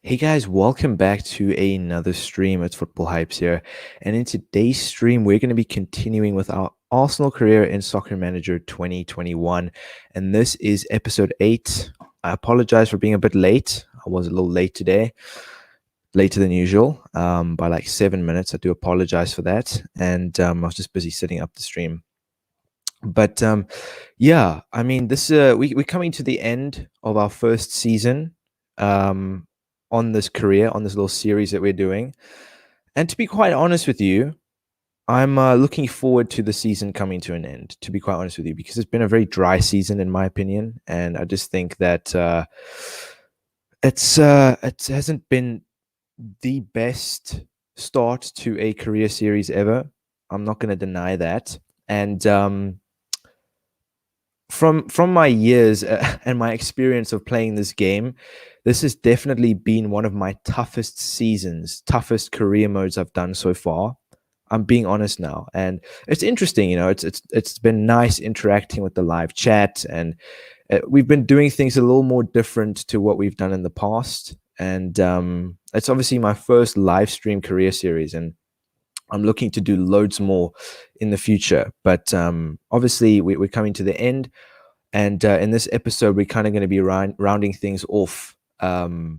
Hey guys, welcome back to another stream. It's Football Hypes here. And in today's stream, we're going to be continuing with our Arsenal career in Soccer Manager 2021. And this is episode 8. I apologize for being a bit late. I was a little late today, later than usual, by like 7 minutes. I do apologize for that. And I was just busy setting up the stream. But yeah, I mean, we're coming to the end of our first season. On this career, on this little series that we're doing. And to be quite honest with you, I'm looking forward to the season coming to an end, to be quite honest with you, because it's been a very dry season, in my opinion. And I just think that it hasn't been the best start to a career series ever. I'm not going to deny that. And from my years and my experience of playing this game, this has definitely been one of my toughest seasons, toughest career modes I've done so far. I'm being honest now, and it's interesting. It's been nice interacting with the live chat, and we've been doing things a little more different to what we've done in the past. And it's obviously my first live stream career series, and I'm looking to do loads more in the future. But obviously, we're coming to the end. And in this episode, we're kind of going to be rounding things off, because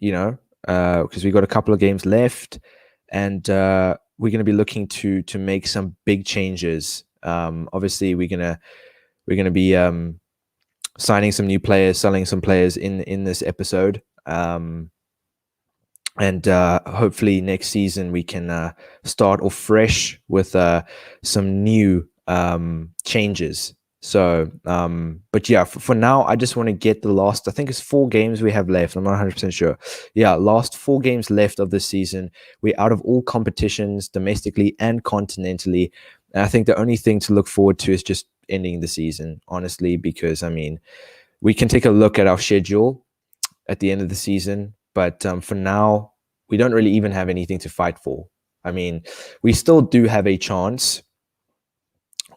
we've got a couple of games left. And we're going to be looking to make some big changes. Obviously, we're gonna be signing some new players, selling some players in this episode. And hopefully next season we can start off fresh with some new changes. So, but yeah, for now, I just want to get the last, I think it's 4 games we have left. I'm not 100% sure. Yeah, last 4 games left of this season. We're out of all competitions, domestically and continentally. And I think the only thing to look forward to is just ending the season, honestly, because, I mean, we can take a look at our schedule at the end of the season. But for now, we don't really even have anything to fight for. I mean, we still do have a chance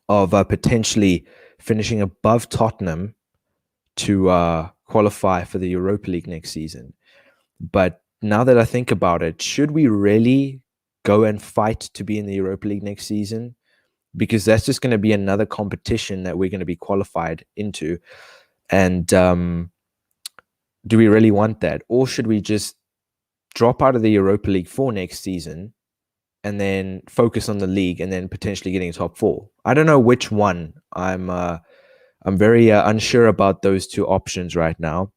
of potentially finishing above Tottenham to qualify for the Europa League next season. But now that I think about it, should we really go and fight to be in the Europa League next season? Because that's just going to be another competition that we're going to be qualified into. And do we really want that? Or should we just drop out of the Europa League for next season and then focus on the league and then potentially getting top 4? I don't know which one. I'm very unsure about those 2 options right now.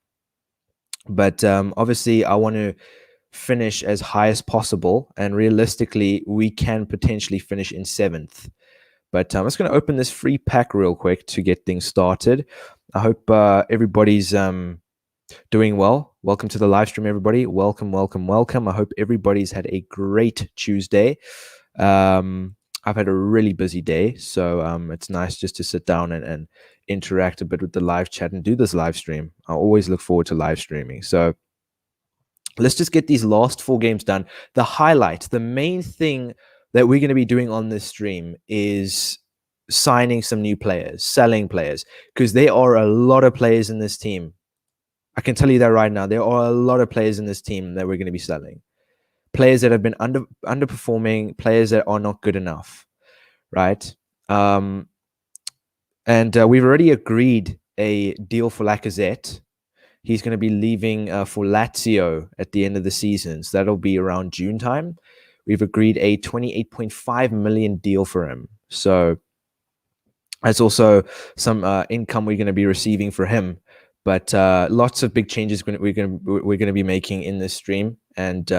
But obviously, I want to finish as high as possible. And realistically, we can potentially finish in 7th. But I'm just going to open this free pack real quick to get things started. I hope everybody's doing well. Welcome to the live stream, everybody. Welcome. I hope everybody's had a great Tuesday. I've had a really busy day, so it's nice just to sit down and interact a bit with the live chat and do this live stream. I always look forward to live streaming. So let's just get these last 4 games done. The highlight, the main thing that we're going to be doing on this stream is signing some new players, selling players, because there are a lot of players in this team. I can tell you that right now. There are a lot of players in this team that we're going to be selling. Players that have been underperforming, players that are not good enough, right? And we've already agreed a deal for Lacazette. He's going to be leaving for Lazio at the end of the season. So that'll be around June time. We've agreed a 28.5 million deal for him. So that's also some income we're going to be receiving for him. But lots of big changes we're going to be making in this stream, and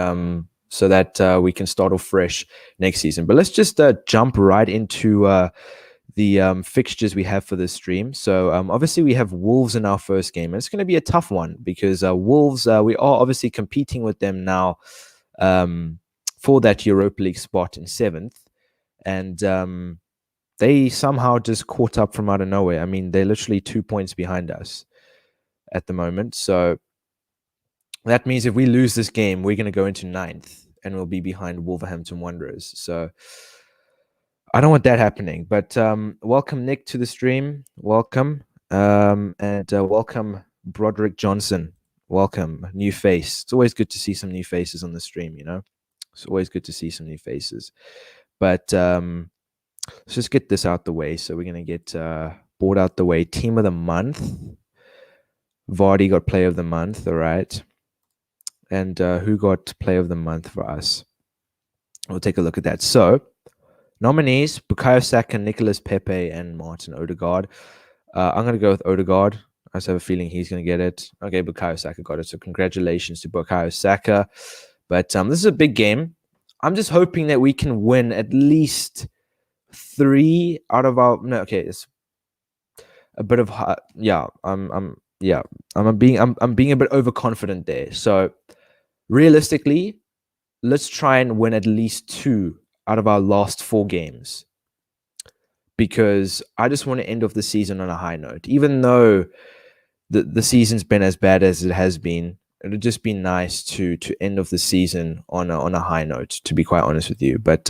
so that we can start off fresh next season. But let's just jump right into the fixtures we have for this stream. So obviously we have Wolves in our first game, and it's going to be a tough one because Wolves, we are obviously competing with them now for that Europa League spot in 7th, and they somehow just caught up from out of nowhere. I mean, they're literally 2 points behind us at the moment. So that means if we lose this game, we're going to go into 9th and we'll be behind Wolverhampton Wanderers. So I don't want that happening. But welcome, Nick, to the stream. Welcome. And welcome, Broderick Johnson. welcome, new face. It's always good to see some new faces on the stream, you know? It's always good to see some new faces. But let's just get this out the way. So we're going to get board out the way. Team of the month. Vardy got player of the month, all right. And who got player of the month for us? We'll take a look at that. So nominees, Bukayo Saka, Nicolas Pepe, and Martin Odegaard. I'm going to go with Odegaard. I just have a feeling he's going to get it. Okay, Bukayo Saka got it. So congratulations to Bukayo Saka. But this is a big game. I'm just hoping that we can win at least 3 out of our... No, okay, it's a bit of... Yeah, I'm being a bit overconfident there. So realistically, let's try and win at least 2 out of our last 4 games. Because I just want to end off the season on a high note. Even though the season's been as bad as it has been, it would just be nice to end off the season on a high note, to be quite honest with you. But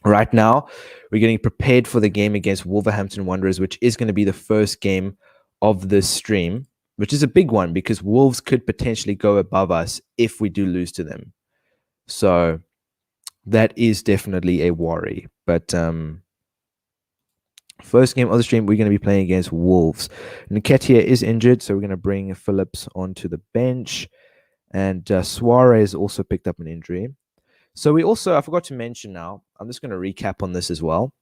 right now, we're getting prepared for the game against Wolverhampton Wanderers, which is going to be the first game of this stream, which is a big one because Wolves could potentially go above us if we do lose to them. So that is definitely a worry. But first game of the stream, we're going to be playing against Wolves. Nketiah is injured, so we're going to bring Phillips onto the bench. And Suarez also picked up an injury. So we also, I forgot to mention now, I'm just going to recap on this as well.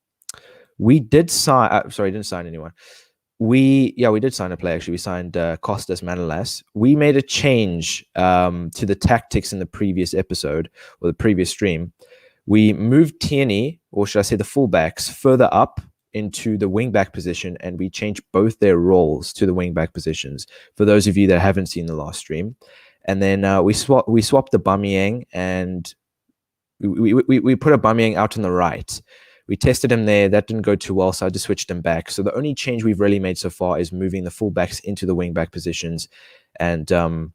We did sign, sorry, didn't sign anyone. We did sign a player, actually. We signed Costas Manolas. We made a change to the tactics in the previous episode, or the previous stream. We moved Tierney, or should I say the fullbacks, further up into the wingback position, and we changed both their roles to the wingback positions, for those of you that haven't seen the last stream. And then we swapped the Aubameyang, and we put a Aubameyang out on the right. We tested him there. That didn't go too well, so I just switched him back. So the only change we've really made so far is moving the fullbacks into the wingback positions. And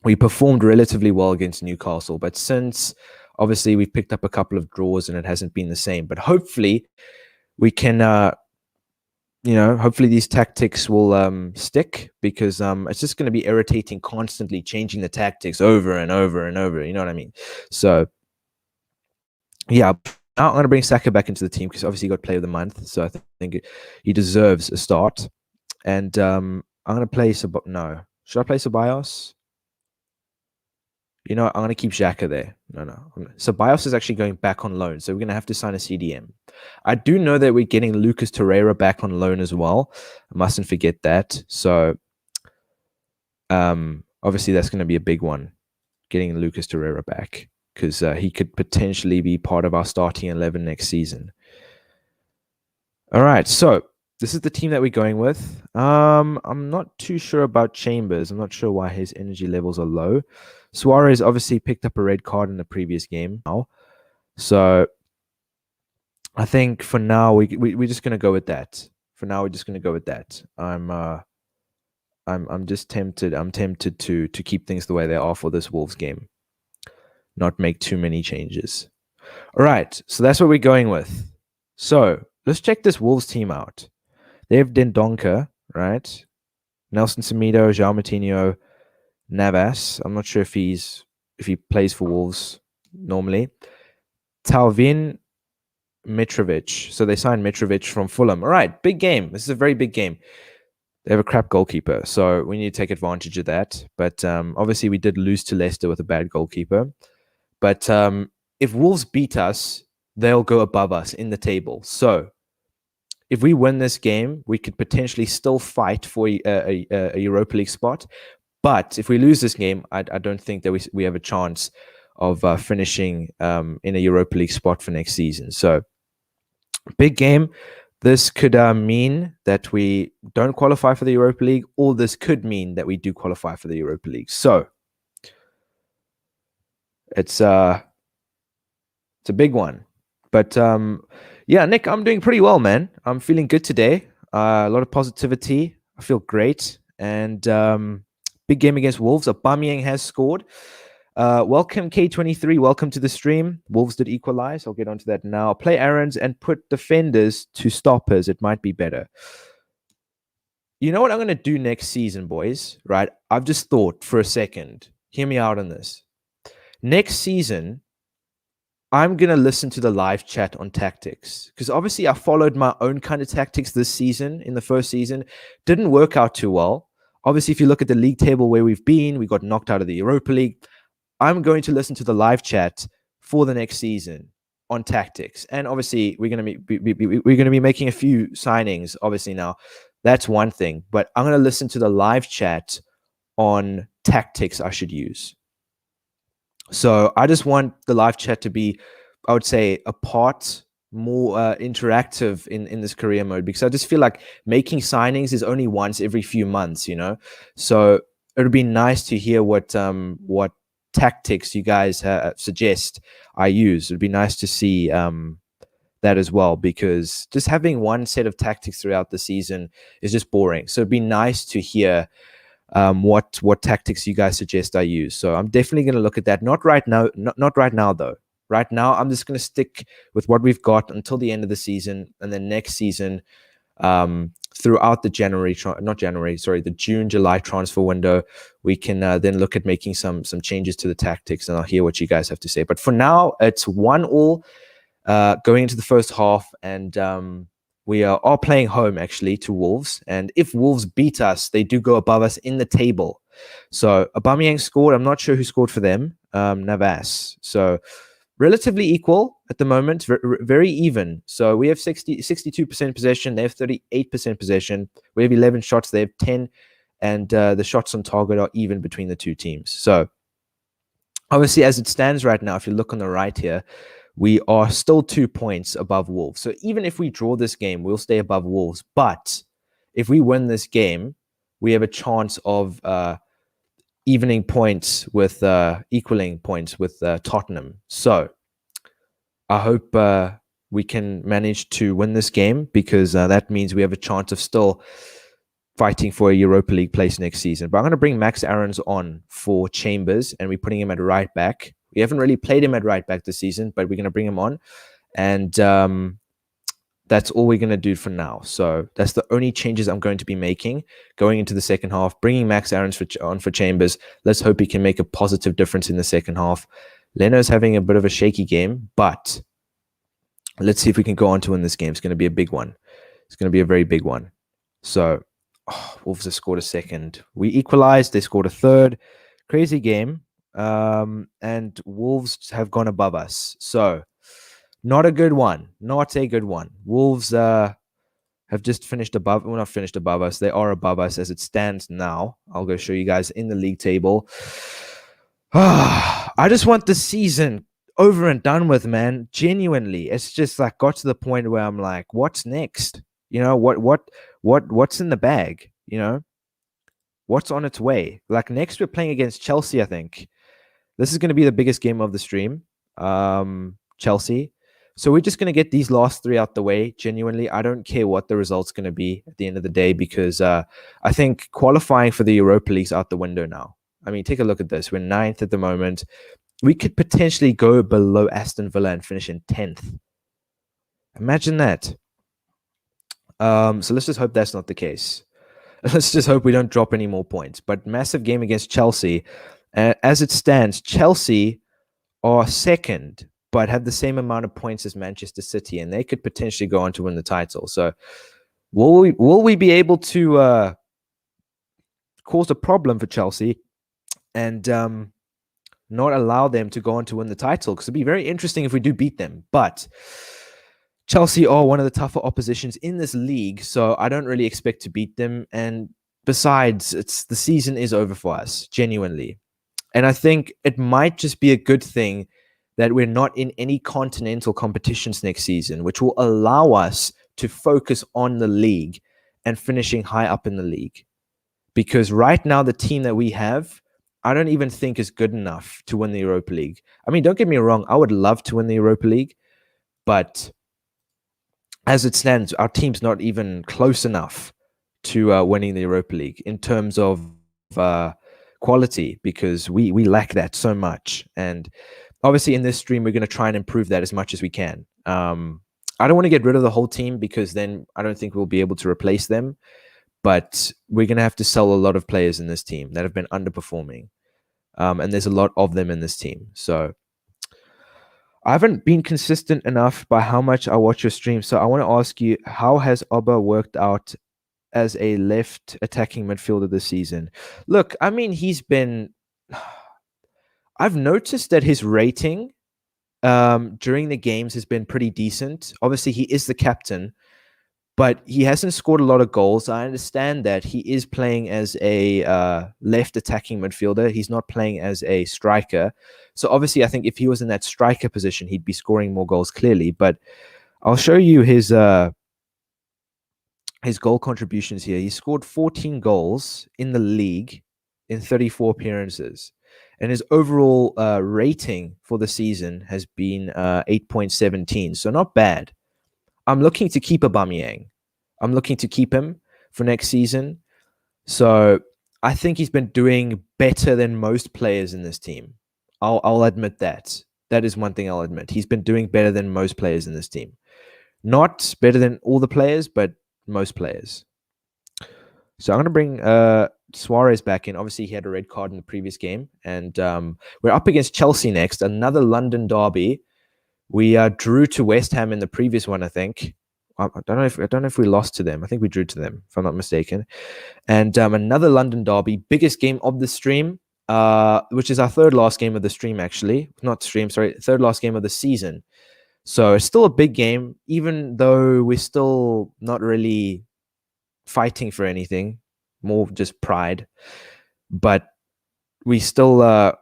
we performed relatively well against Newcastle. But since, obviously, we've picked up a couple of draws and it hasn't been the same. But hopefully, we can, hopefully these tactics will stick, because it's just going to be irritating constantly changing the tactics over and over and over. You know what I mean? So, yeah. Now I'm going to bring Saka back into the team because obviously he got player of the month. So I think he deserves a start. And I'm going to play... No. Should I play Ceballos? You know, I'm going to keep Xhaka there. No. Ceballos is actually going back on loan. So we're going to have to sign a CDM. I do know that we're getting Lucas Torreira back on loan as well. I mustn't forget that. So obviously that's going to be a big one, getting Lucas Torreira back, because he could potentially be part of our starting 11 next season. All right, so this is the team that we're going with. I'm not too sure about Chambers. I'm not sure why his energy levels are low. Suarez obviously picked up a red card in the previous game now. So I think for now, we're just going to go with that. For now, we're just going to go with that. I'm just tempted. I'm tempted to keep things the way they are for this Wolves game. Not make too many changes. All right, so that's what we're going with. So let's check this Wolves team out. They have Dendoncker, right? Nelson Semedo, João Moutinho, Navas. I'm not sure if he plays for Wolves normally. Talvin, Mitrovic. So they signed Mitrovic from Fulham. All right, big game. This is a very big game. They have a crap goalkeeper, so we need to take advantage of that. But obviously we did lose to Leicester with a bad goalkeeper. But if Wolves beat us, they'll go above us in the table. So if we win this game, we could potentially still fight for a Europa League spot. But if we lose this game, I don't think that we have a chance of finishing in a Europa League spot for next season. So big game. This could mean that we don't qualify for the Europa League, or this could mean that we do qualify for the Europa League. So it's a big one. But yeah, Nick, I'm doing pretty well, man. I'm feeling good today. A lot of positivity. I feel great. And big game against Wolves. Aubameyang has scored. Welcome, K23. Welcome to the stream. Wolves did equalize. I'll get onto that now. Play errands and put defenders to stoppers. It might be better. you know what I'm going to do next season, boys, right? I've just thought for a second. Hear me out on this. Next season, I'm going to listen to the live chat on tactics because obviously I followed my own kind of tactics this season in the first season. Didn't work out too well. Obviously, if you look at the league table where we've been, we got knocked out of the Europa League. I'm going to listen to the live chat for the next season on tactics. And obviously, we're going to be making a few signings, obviously now. That's one thing. But I'm going to listen to the live chat on tactics I should use. So I just want the live chat to be, I would say, a part more interactive in this career mode, because I just feel like making signings is only once every few months, you know. So it would be nice to hear what tactics you guys suggest I use. It'd be nice to see that as well, because just having one set of tactics throughout the season is just boring. So it'd be nice to hear what tactics you guys suggest I use. So I'm definitely going to look at that. Not right now, not right now though. Right now, I'm just going to stick with what we've got until the end of the season, and then next season, throughout the the June, July transfer window, we can then look at making some changes to the tactics, and I'll hear what you guys have to say. But for now, it's 1-1 going into the first half, and we are playing home actually to Wolves. And if Wolves beat us, they do go above us in the table. So Aubameyang scored. I'm not sure who scored for them. Navas. So relatively equal at the moment, very even. So we have 62% possession. They have 38% possession. We have 11 shots. They have 10. And the shots on target are even between the two teams. So obviously, as it stands right now, if you look on the right here, we are still 2 points above Wolves. So even if we draw this game, we'll stay above Wolves. But if we win this game, we have a chance of equaling points with Tottenham. So I hope we can manage to win this game, because that means we have a chance of still fighting for a Europa League place next season. But I'm going to bring Max Aarons on for Chambers, and we're putting him at right back. We haven't really played him at right back this season, but we're going to bring him on. And that's all we're going to do for now. So that's the only changes I'm going to be making going into the second half, bringing Max Aarons on for Chambers. Let's hope he can make a positive difference in the second half. Leno's having a bit of a shaky game, but let's see if we can go on to win this game. It's going to be a big one. It's going to be a very big one. So Wolves have scored a second. We equalized. They scored a third. Crazy game. And Wolves have gone above us. So not a good one. Not a good one. Wolves have just finished above. Well, not finished above us. They are above us as it stands now. I'll go show you guys in the league table. I just want the season over and done with, man. Genuinely, it's just like got to the point where I'm like, what's next? You know, what's in the bag? You know, what's on its way? Like next, we're playing against Chelsea. I think this is going to be the biggest game of the stream. Chelsea. So we're just going to get these last three out the way. Genuinely, I don't care what the result's going to be at the end of the day, because I think qualifying for the Europa League's out the window now. I mean, take a look at this. We're 9th at the moment. We could potentially go below Aston Villa and finish in 10th. Imagine that. So let's just hope that's not the case. Let's just hope we don't drop any more points. But massive game against Chelsea. As it stands, Chelsea are second, but have the same amount of points as Manchester City, and they could potentially go on to win the title. So will we be able to cause a problem for Chelsea and not allow them to go on to win the title? Because it'd be very interesting if we do beat them. But Chelsea are one of the tougher oppositions in this league, so I don't really expect to beat them. And besides, the season is over for us, genuinely. And I think it might just be a good thing that we're not in any continental competitions next season, which will allow us to focus on the league and finishing high up in the league. Because right now, the team that we have, I don't even think is good enough to win the Europa League. I mean, don't get me wrong, I would love to win the Europa League, but as it stands, our team's not even close enough to winning the Europa League in terms of quality, because we lack that so much. And obviously in this stream, we're going to try and improve that as much as we can. I don't want to get rid of the whole team, because then I don't think we'll be able to replace them. but we're going to have to sell a lot of players in this team that have been underperforming. And there's a lot of them in this team. So I haven't been consistent enough by how much I watch your stream. So I want to ask you, how has Oba worked out as a left attacking midfielder this season? Look, I mean, I've noticed that his rating during the games has been pretty decent. Obviously, he is the captain, but he hasn't scored a lot of goals. I understand that he is playing as a left attacking midfielder. He's not playing as a striker. So obviously, I think if he was in that striker position, he'd be scoring more goals clearly. But I'll show you his goal contributions here. He scored 14 goals in the league in 34 appearances. And his overall rating for the season has been 8.17. So not bad. I'm looking to keep Aubameyang. I'm looking to keep him for next season. So I think he's been doing better than most players in this team. I'll admit that. That is one thing I'll admit. He's been doing better than most players in this team. Not better than all the players, but most players. So I'm going to bring Suarez back in. Obviously, he had a red card in the previous game. And we're up against Chelsea next, another London derby. We drew to West Ham in the previous one, I think. I don't know if we lost to them. I think we drew to them, if I'm not mistaken. And another London derby, biggest game of the stream, which is our third last game of the stream, actually. Not stream, sorry, third last game of the season. So it's still a big game, even though we're still not really fighting for anything, more just pride. But we still, I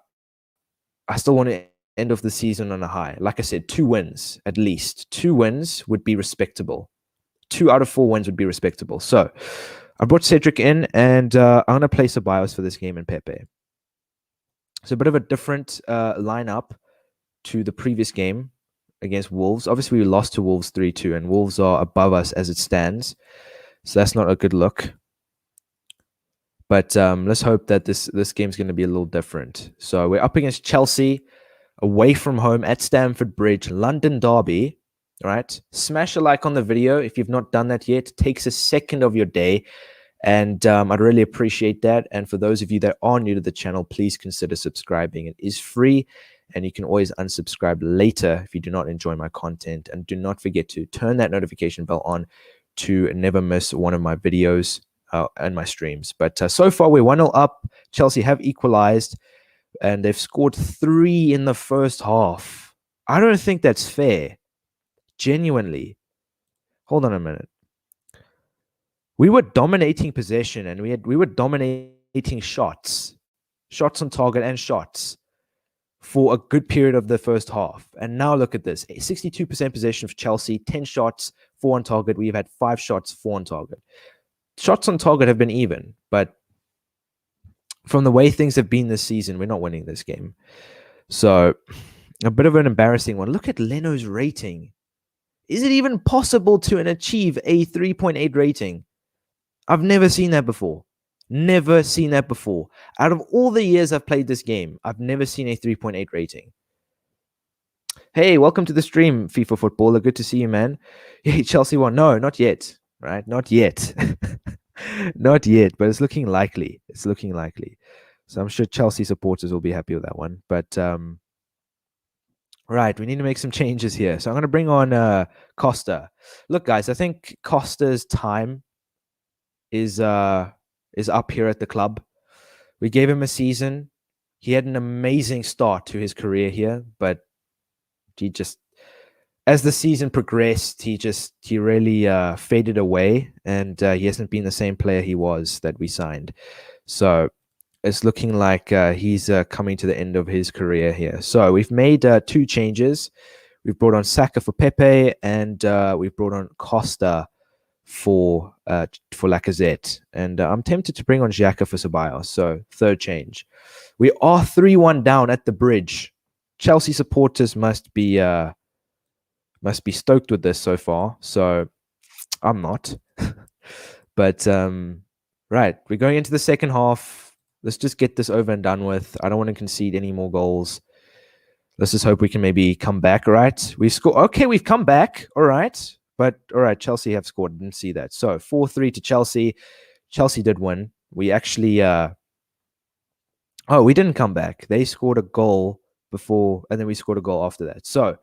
still want to end of the season on a high. Like I said, 2 wins at least. 2 wins would be respectable. 2 out of 4 wins would be respectable. So I brought Cedric in, and I'm going to play Ceballos for this game and Pepe. So a bit of a different lineup to the previous game against Wolves. Obviously, we lost to Wolves 3-2, and Wolves are above us as it stands. So that's not a good look. But let's hope that this game's going to be a little different. So we're up against Chelsea, away from home at Stamford Bridge, London derby. All right. Smash a like on the video if you've not done that yet. It takes a second of your day, and I'd really appreciate that. And for those of you that are new to the channel, please consider subscribing. It is free, and you can always unsubscribe later if you do not enjoy my content. And do not forget to turn that notification bell on to never miss one of my videos and my streams. But so far, we're 1-0 up. Chelsea have equalized, and they've scored 3 in the first half. I don't think that's fair. Genuinely. Hold on a minute. We were dominating possession, and we were dominating shots on target and shots for a good period of the first half. And now look at this. 62% possession for Chelsea, 10 shots, 4 on target. We've had 5 shots, 4 on target. Shots on target have been even, but from the way things have been this season, we're not winning this game. So a bit of an embarrassing one. Look at Leno's rating. Is it even possible to achieve a 3.8 rating? I've never seen that before. Never seen that before. Out of all the years I've played this game, I've never seen a 3.8 rating. Hey, welcome to the stream, FIFA Footballer. Good to see you, man. Hey, Chelsea won. No, not yet. Right? Not yet. Not yet, but it's looking likely. It's looking likely. So I'm sure Chelsea supporters will be happy with that one. But right, we need to make some changes here. So I'm going to bring on Costa. Look, guys, I think Costa's time is up here at the club. We gave him a season. He had an amazing start to his career here, but he just, as the season progressed, he really faded away, and he hasn't been the same player he was that we signed. So it's looking like he's coming to the end of his career here. So we've made 2 changes. We've brought on Saka for Pepe, and we've brought on Costa for Lacazette. And I'm tempted to bring on Xhaka for Ceballos. So 3rd change. We are 3-1 down at the Bridge. Chelsea supporters must be stoked with this so far. So I'm not. But right, we're going into the second half. Let's just get this over and done with. I don't want to concede any more goals. Let's just hope we can maybe come back. All right, we score. Okay, we've come back. All right, but all right, Chelsea have scored. Didn't see that. So 4-3 to Chelsea. Chelsea did win. We actually, we didn't come back. They scored a goal before, and then we scored a goal after that. So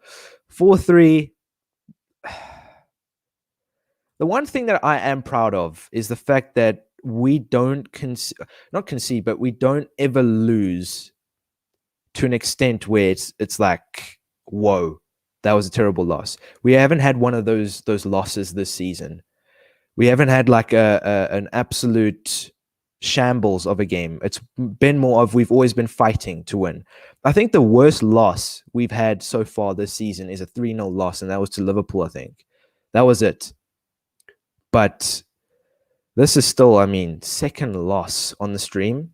4-3. The one thing that I am proud of is the fact that we don't not concede, but we don't ever lose to an extent where it's like, whoa, that was a terrible loss. We haven't had one of those losses this season. We haven't had like an absolute shambles of a game. It's been more of we've always been fighting to win. I think the worst loss we've had so far this season is a 3-0 loss, and that was to Liverpool, I think. That was it. But this is still, I mean, second loss on the stream.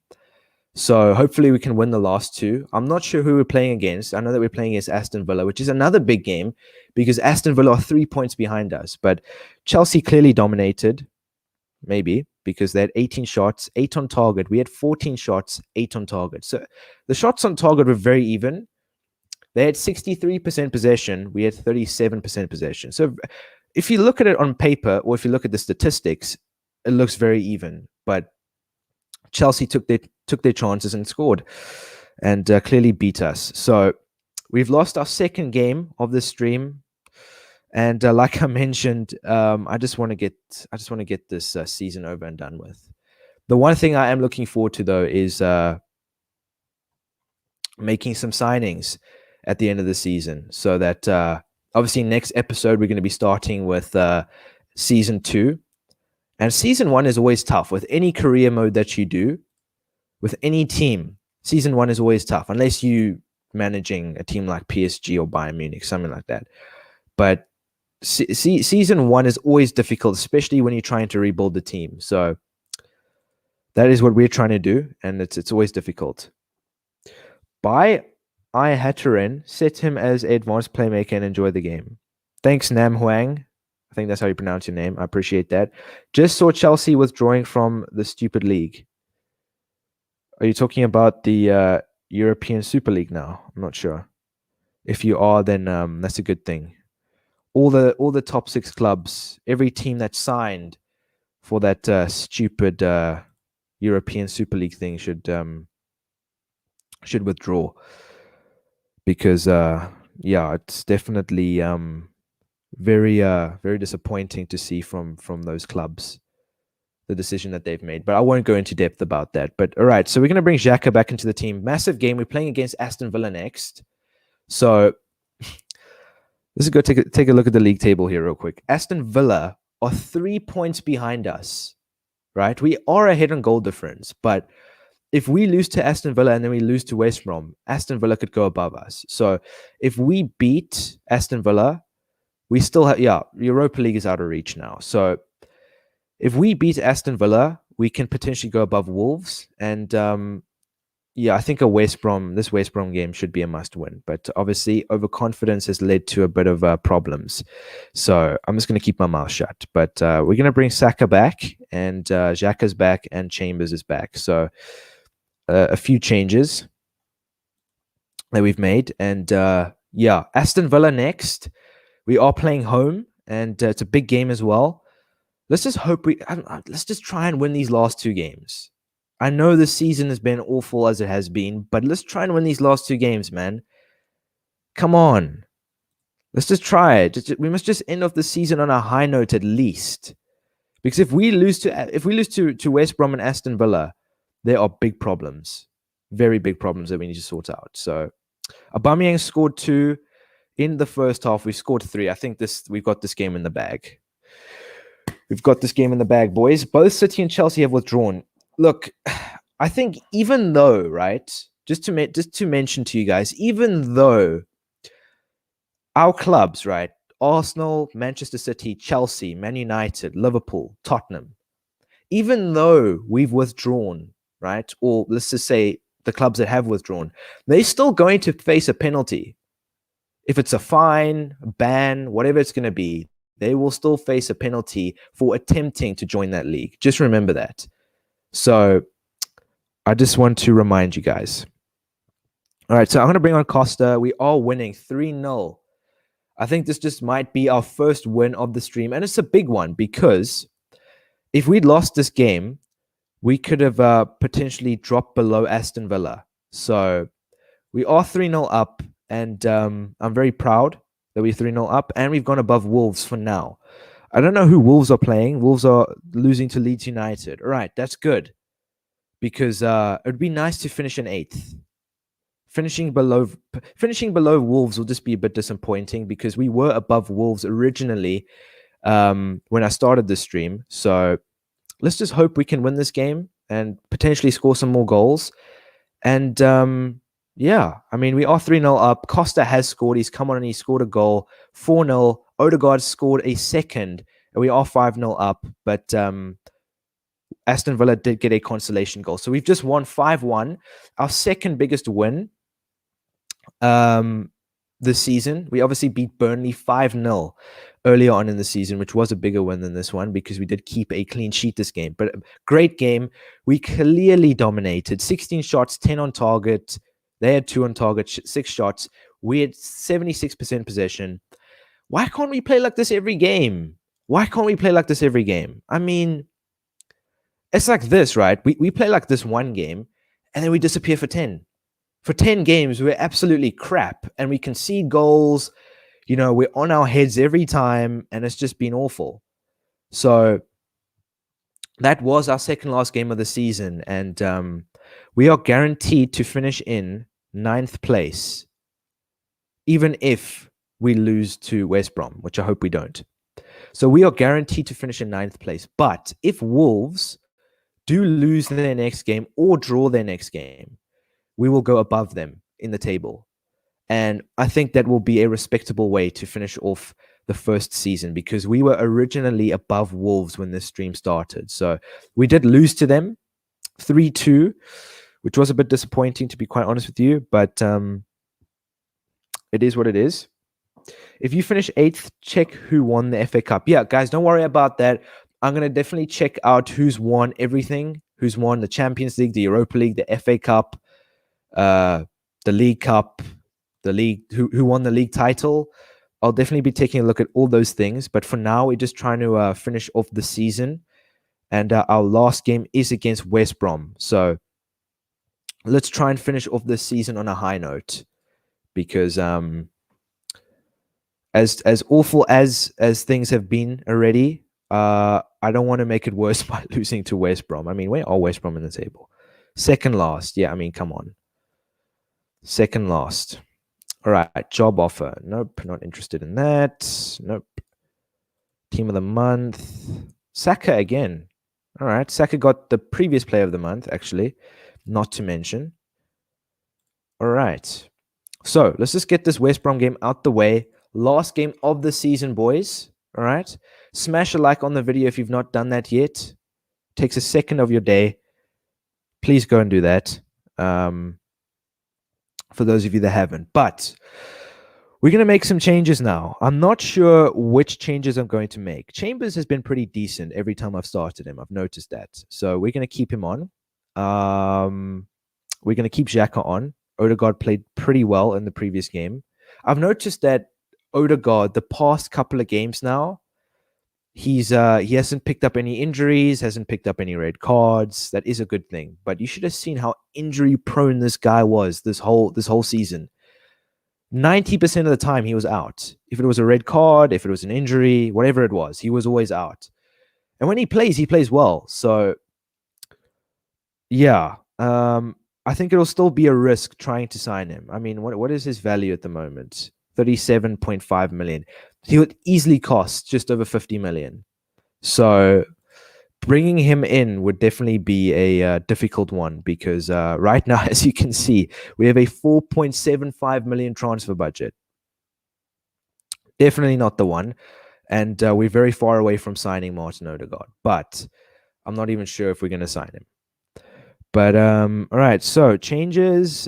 So hopefully we can win the last two. I'm not sure who we're playing against. I know that we're playing against Aston Villa, which is another big game because Aston Villa are 3 points behind us. But Chelsea clearly dominated, maybe, because they had 18 shots, 8 on target. We had 14 shots, 8 on target. So the shots on target were very even. They had 63% possession. We had 37% possession. So if you look at it on paper, or if you look at the statistics, it looks very even. But Chelsea took their chances and scored, and clearly beat us. So we've lost our second game of this stream, and like I mentioned, I just want to get this season over and done with. The one thing I am looking forward to, though, is making some signings at the end of the season, so that obviously next episode we're going to be starting with season 2. And season 1 is always tough with any career mode that you do, with any team. Season 1 is always tough, unless you managing a team like PSG or Bayern Munich, something like that. But season 1 is always difficult, especially when you're trying to rebuild the team. So that is what we're trying to do, and it's always difficult. By I Hatterin, set him as advanced playmaker and enjoy the game. Thanks, Nam Huang. I think that's how you pronounce your name. I appreciate that. Just saw Chelsea withdrawing from the stupid league. Are you talking about the European Super League now? I'm not sure. If you are, then that's a good thing. All the top 6 clubs, every team that signed for that stupid European Super League thing should withdraw, because it's definitely very disappointing to see from those clubs, the decision that they've made. But I won't go into depth about that. But all right, so we're going to bring Xhaka back into the team. Massive game. We're playing against Aston Villa next. So let's go take a look at the league table here real quick. Aston Villa are 3 points behind us, right? We are ahead on goal difference, but if we lose to Aston Villa and then we lose to West Brom, Aston Villa could go above us. So if we beat Aston Villa, we still have, Europa League is out of reach now. So if we beat Aston Villa, we can potentially go above Wolves. And I think this West Brom game should be a must win. But obviously, overconfidence has led to a bit of problems. So I'm just going to keep my mouth shut. But we're going to bring Saka back, and Xhaka's back, and Chambers is back. So a few changes that we've made. And Aston Villa next. We are playing home, and it's a big game as well. Let's just hope let's just try and win these last 2 games. I know the season has been awful as it has been, but let's try and win these last 2 games, man. Come on. Let's just try it. We must just end off the season on a high note at least. Because if we lose to West Brom and Aston Villa, there are big problems. Very big problems that we need to sort out. So Aubameyang scored 2. In the first half, we scored 3. I think we've got this game in the bag. We've got this game in the bag, boys. Both City and Chelsea have withdrawn. Look, I think even though, right, just to mention to you guys, even though our clubs, right, Arsenal, Manchester City, Chelsea, Man United, Liverpool, Tottenham, even though we've withdrawn, right, or let's just say the clubs that have withdrawn, they're still going to face a penalty. If it's a fine, a ban, whatever it's going to be, they will still face a penalty for attempting to join that league. Just remember that. So I just want to remind you guys. All right, so I'm going to bring on Costa. We are winning 3-0. I think this just might be our first win of the stream, and it's a big one because if we'd lost this game, we could have potentially dropped below Aston Villa. So we are 3-0 up, and I'm very proud that we're 3-0 up, and we've gone above Wolves for now. I don't know who Wolves are playing. Wolves are losing to Leeds United. All right, that's good, because it would be nice to finish in 8th. Finishing below Wolves will just be a bit disappointing, because we were above Wolves originally when I started the stream. So let's just hope we can win this game and potentially score some more goals. And yeah, I mean, we are 3-0 up. Costa has scored. He's come on and he scored a goal. 4-0. Odegaard scored a second, and we are 5-0 up. But Aston Villa did get a consolation goal. So we've just won 5-1. Our second biggest win this season. We obviously beat Burnley 5-0 earlier on in the season, which was a bigger win than this one, because we did keep a clean sheet this game. But great game. We clearly dominated. 16 shots, 10 on target. They had 2 on target, 6 shots. We had 76% possession. Why can't we play like this every game? I mean, it's like this, right? We play like this one game, and then we disappear for 10. For 10 games, we're absolutely crap, and we concede goals. You know, we're on our heads every time, and it's just been awful. So that was our second last game of the season, and we are guaranteed to finish in 9th place, even if we lose to West Brom, which I hope we don't. So we are guaranteed to finish in 9th place. But if Wolves do lose their next game or draw their next game, we will go above them in the table. And I think that will be a respectable way to finish off the first season, because we were originally above Wolves when this stream started. So we did lose to them 3-2, which was a bit disappointing, to be quite honest with you. But it is what it is. If you finish 8th, check who won the FA Cup. Yeah, guys, don't worry about that. I'm going to definitely check out who's won everything, who's won the Champions League, the Europa League, the FA Cup, the League Cup, the league, who won the league title. I'll definitely be taking a look at all those things. But for now, we're just trying to finish off the season. And our last game is against West Brom. So let's try and finish off this season on a high note. Because as awful as things have been already, I don't want to make it worse by losing to West Brom. I mean, where are West Brom in the table? Second last. Yeah, I mean, come on. Second last. All right, job offer. Nope, not interested in that. Nope. Team of the month. Saka again. All right, Saka got the previous player of the month, actually, not to mention. All right. So let's just get this West Brom game out the way. Last game of the season, boys. All right. Smash a like on the video if you've not done that yet. Takes a second of your day. Please go and do that. For those of you that haven't. But we're going to make some changes now. I'm not sure which changes I'm going to make. Chambers has been pretty decent every time I've started him. I've noticed that. So we're going to keep him on. We're going to keep Xhaka on. Odegaard played pretty well in the previous game. I've noticed that Odegaard, the past couple of games now, he hasn't picked up any injuries, hasn't picked up any red cards. That is a good thing. But you should have seen how injury prone this guy was this whole season. 90% of the time he was out. If it was a red card, if it was an injury, whatever it was, he was always out. And when he plays well. So yeah, I think it'll still be a risk trying to sign him. I mean, what is his value at the moment? 37.5 million. He would easily cost just over 50 million. So bringing him in would definitely be a difficult one, because right now, as you can see, we have a 4.75 million transfer budget. Definitely not the one. And we're very far away from signing Martin Odegaard. But I'm not even sure if we're going to sign him. But all right, so changes.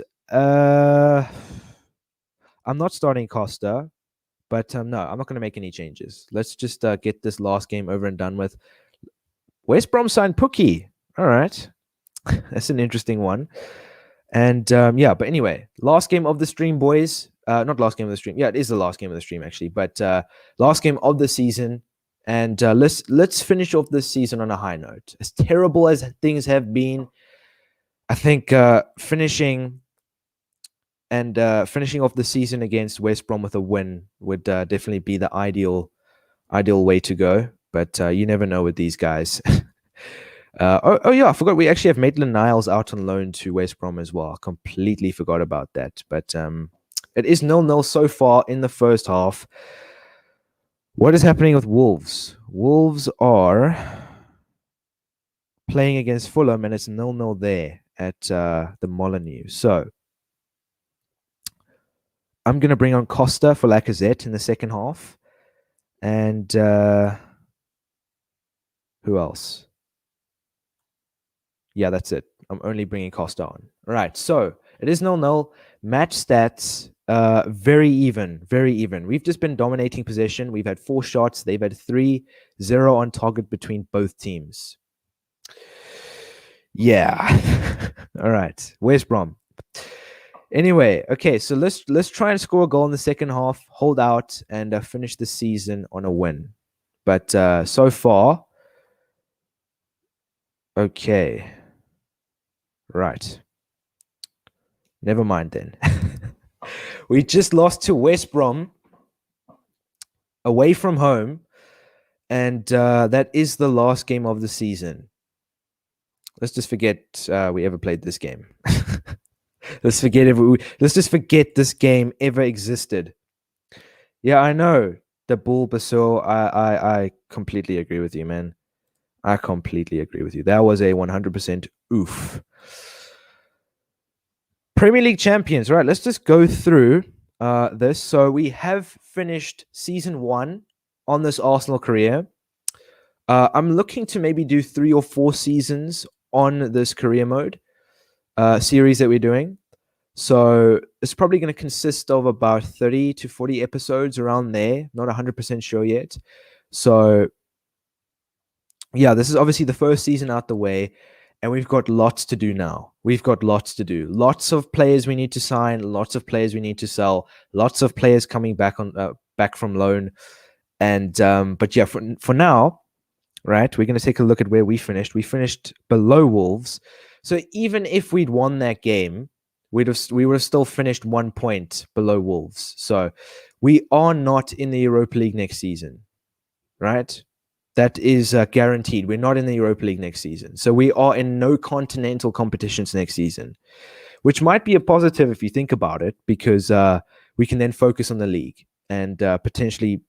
I'm not starting Costa, but no, I'm not going to make any changes. Let's just get this last game over and done with. West Brom signed Pookie. All right, that's an interesting one. And yeah, but anyway, last game of the stream, boys. Not last game of the stream. Yeah, it is the last game of the stream, actually. But last game of the season. And let's finish off this season on a high note. As terrible as things have been, I think finishing off the season against West Brom with a win would definitely be the ideal way to go. But you never know with these guys. Oh yeah, I forgot we actually have Maitland-Niles out on loan to West Brom as well. Completely forgot about that. But it is 0-0 so far in the first half. What is happening with Wolves? Wolves are playing against Fulham, and it's 0-0 there at the Molineux. So I'm going to bring on Costa for Lacazette in the second half. And who else? Yeah, that's it. I'm only bringing Costa on. All right, so it is 0-0. Match stats, very even. We've just been dominating possession. We've had 4 shots. They've had 3, 0 on target between both teams. Yeah. All right, West Brom. Anyway, okay, so let's try and score a goal in the second half, hold out, and finish the season on a win. But so far, okay. Right. Never mind then. We just lost to West Brom away from home, and that is the last game of the season. Let's just forget we ever played this game. Let's just forget this game ever existed. Yeah, I know. The Bull Basel, I completely agree with you, man. I completely agree with you. That was a 100% oof. Premier League champions, right? Let's just go through this. So we have finished season 1 on this Arsenal career. I'm looking to maybe do 3 or 4 seasons on this career mode series that we're doing. So it's probably going to consist of about 30 to 40 episodes around there. Not 100% sure yet. So yeah, this is obviously the first season out the way, and we've got lots to do now. We've got lots to do. Lots of players we need to sign. Lots of players we need to sell. Lots of players coming back from loan. And but yeah, for now, right, we're going to take a look at where we finished. We finished below Wolves. So even if we'd won that game, we would have still finished 1 point below Wolves. So we are not in the Europa League next season, right? That is guaranteed. We're not in the Europa League next season. So we are in no continental competitions next season, which might be a positive if you think about it, because we can then focus on the league and potentially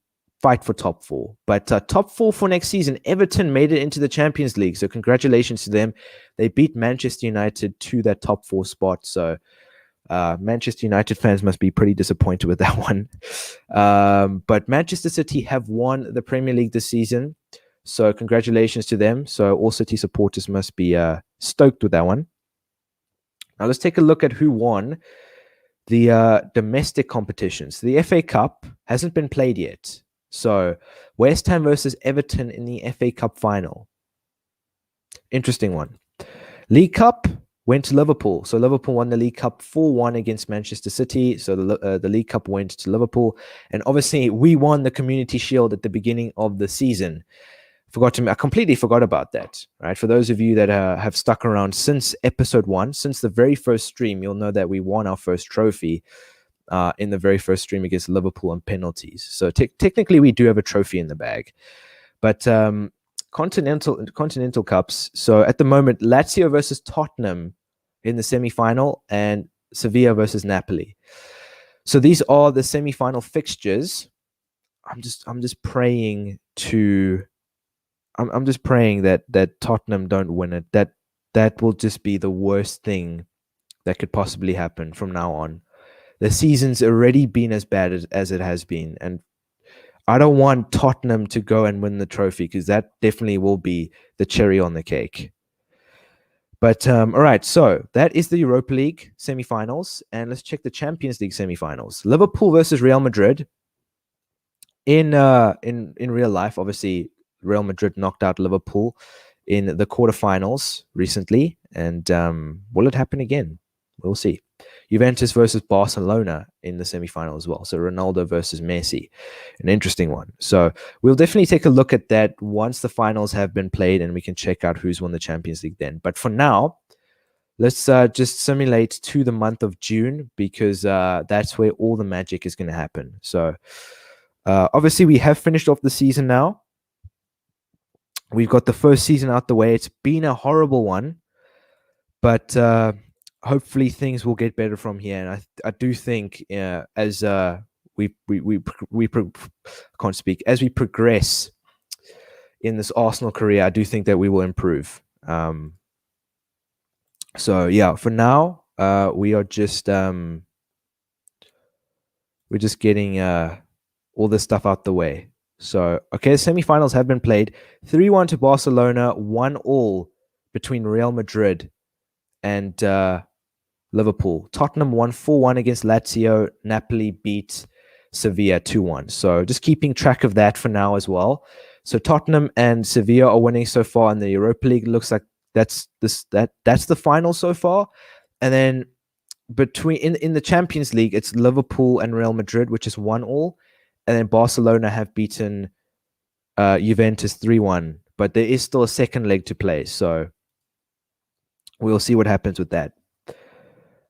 fight for top 4. But top 4 for next season, Everton made it into the Champions League. So congratulations to them. They beat Manchester United to that top 4 spot. So Manchester United fans must be pretty disappointed with that one. But Manchester City have won the Premier League this season. So congratulations to them. So all City supporters must be stoked with that one. Now let's take a look at who won the domestic competitions. The FA Cup hasn't been played yet. So West Ham versus Everton in the FA Cup final. Interesting one. League Cup went to Liverpool. So Liverpool won the League Cup 4-1 against Manchester City. So the League Cup went to Liverpool. And obviously we won the Community Shield at the beginning of the season. I completely forgot about that, right? For those of you that have stuck around since episode 1, since the very first stream, you'll know that we won our first trophy in the very first stream against Liverpool on penalties. So technically we do have a trophy in the bag. But Continental Cups. So at the moment, Lazio versus Tottenham in the semi-final and Sevilla versus Napoli. So these are the semi-final fixtures. I'm just praying that Tottenham don't win it. That will just be the worst thing that could possibly happen from now on. The season's already been as bad as it has been, and I don't want Tottenham to go and win the trophy, because that definitely will be the cherry on the cake. But all right, so that is the Europa League semi-finals, and let's check the Champions League semi-finals. Liverpool versus Real Madrid. In real life, obviously, Real Madrid knocked out Liverpool in the quarterfinals recently, and will it happen again? We'll see. Juventus versus Barcelona in the semi-final as well. So Ronaldo versus Messi, an interesting one. So we'll definitely take a look at that once the finals have been played, and we can check out who's won the Champions League then. But for now, let's just simulate to the month of June, because that's where all the magic is going to happen. So obviously we have finished off the season now. We've got the first season out the way. It's been a horrible one, but hopefully things will get better from here. And I do think as we can't speak, as we progress in this Arsenal career, I do think that we will improve. So yeah, for now, we are just we're just getting all this stuff out the way. So okay, the semifinals have been played. 3-1 to Barcelona, 1-1 between Real Madrid and Liverpool. Tottenham won 4-1 against Lazio. Napoli beat Sevilla 2-1. So just keeping track of that for now as well. So Tottenham and Sevilla are winning so far in the Europa League. It looks like that's the final so far. And then between in the Champions League, it's Liverpool and Real Madrid, which is 1-1. And then Barcelona have beaten Juventus 3-1. But there is still a second leg to play. So we'll see what happens with that.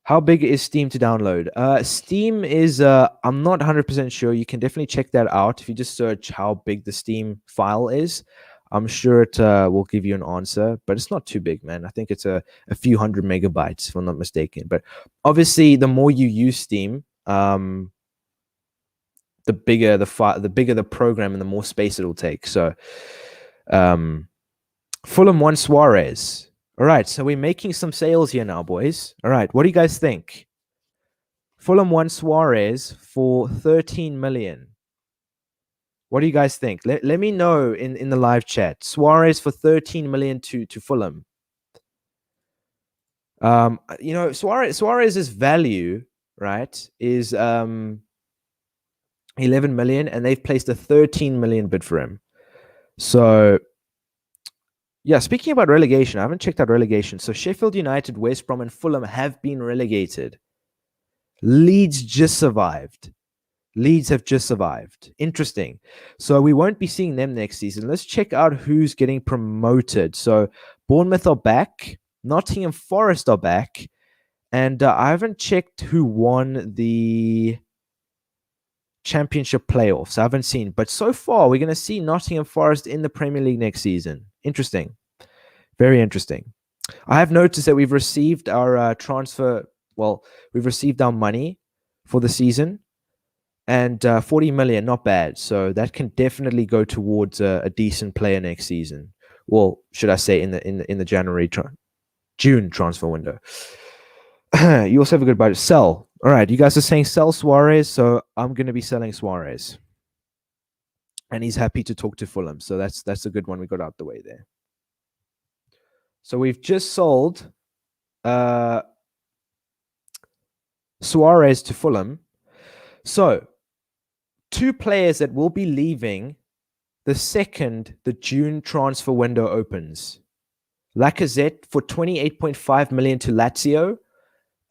How big is Steam to download? Steam is, I'm not 100% sure. You can definitely check that out. If you just search how big the Steam file is, I'm sure it will give you an answer. But it's not too big, man. I think it's a few hundred megabytes, if I'm not mistaken. But obviously, the more you use Steam, the bigger the program and the more space it will take. So Fulham won Suarez. All right, so we're making some sales here now, boys. All right, what do you guys think? Fulham won Suarez for 13 million. What do you guys think? Let me know in the live chat. Suarez for 13 million to Fulham. Suarez's value, right, is 11 million, and they've placed a 13 million bid for him. So yeah, speaking about relegation, I haven't checked out relegation. So Sheffield United, West Brom, and Fulham have been relegated. Leeds just survived. Leeds have just survived. Interesting. So we won't be seeing them next season. Let's check out who's getting promoted. So Bournemouth are back. Nottingham Forest are back. And I haven't checked who won the Championship playoffs. I haven't seen. But so far, we're going to see Nottingham Forest in the Premier League next season. Interesting. Very interesting. I have noticed that we've received our we've received our money for the season, and 40 million, not bad. So that can definitely go towards a decent player next season. Well, should I say in the June transfer window. You also have a good budget. Sell. All right, you guys are saying sell Suarez, so I'm going to be selling Suarez. And he's happy to talk to Fulham, so that's a good one we got out the way there. So we've just sold Suarez to Fulham. So 2 players that will be leaving the second the June transfer window opens. Lacazette for 28.5 million to Lazio,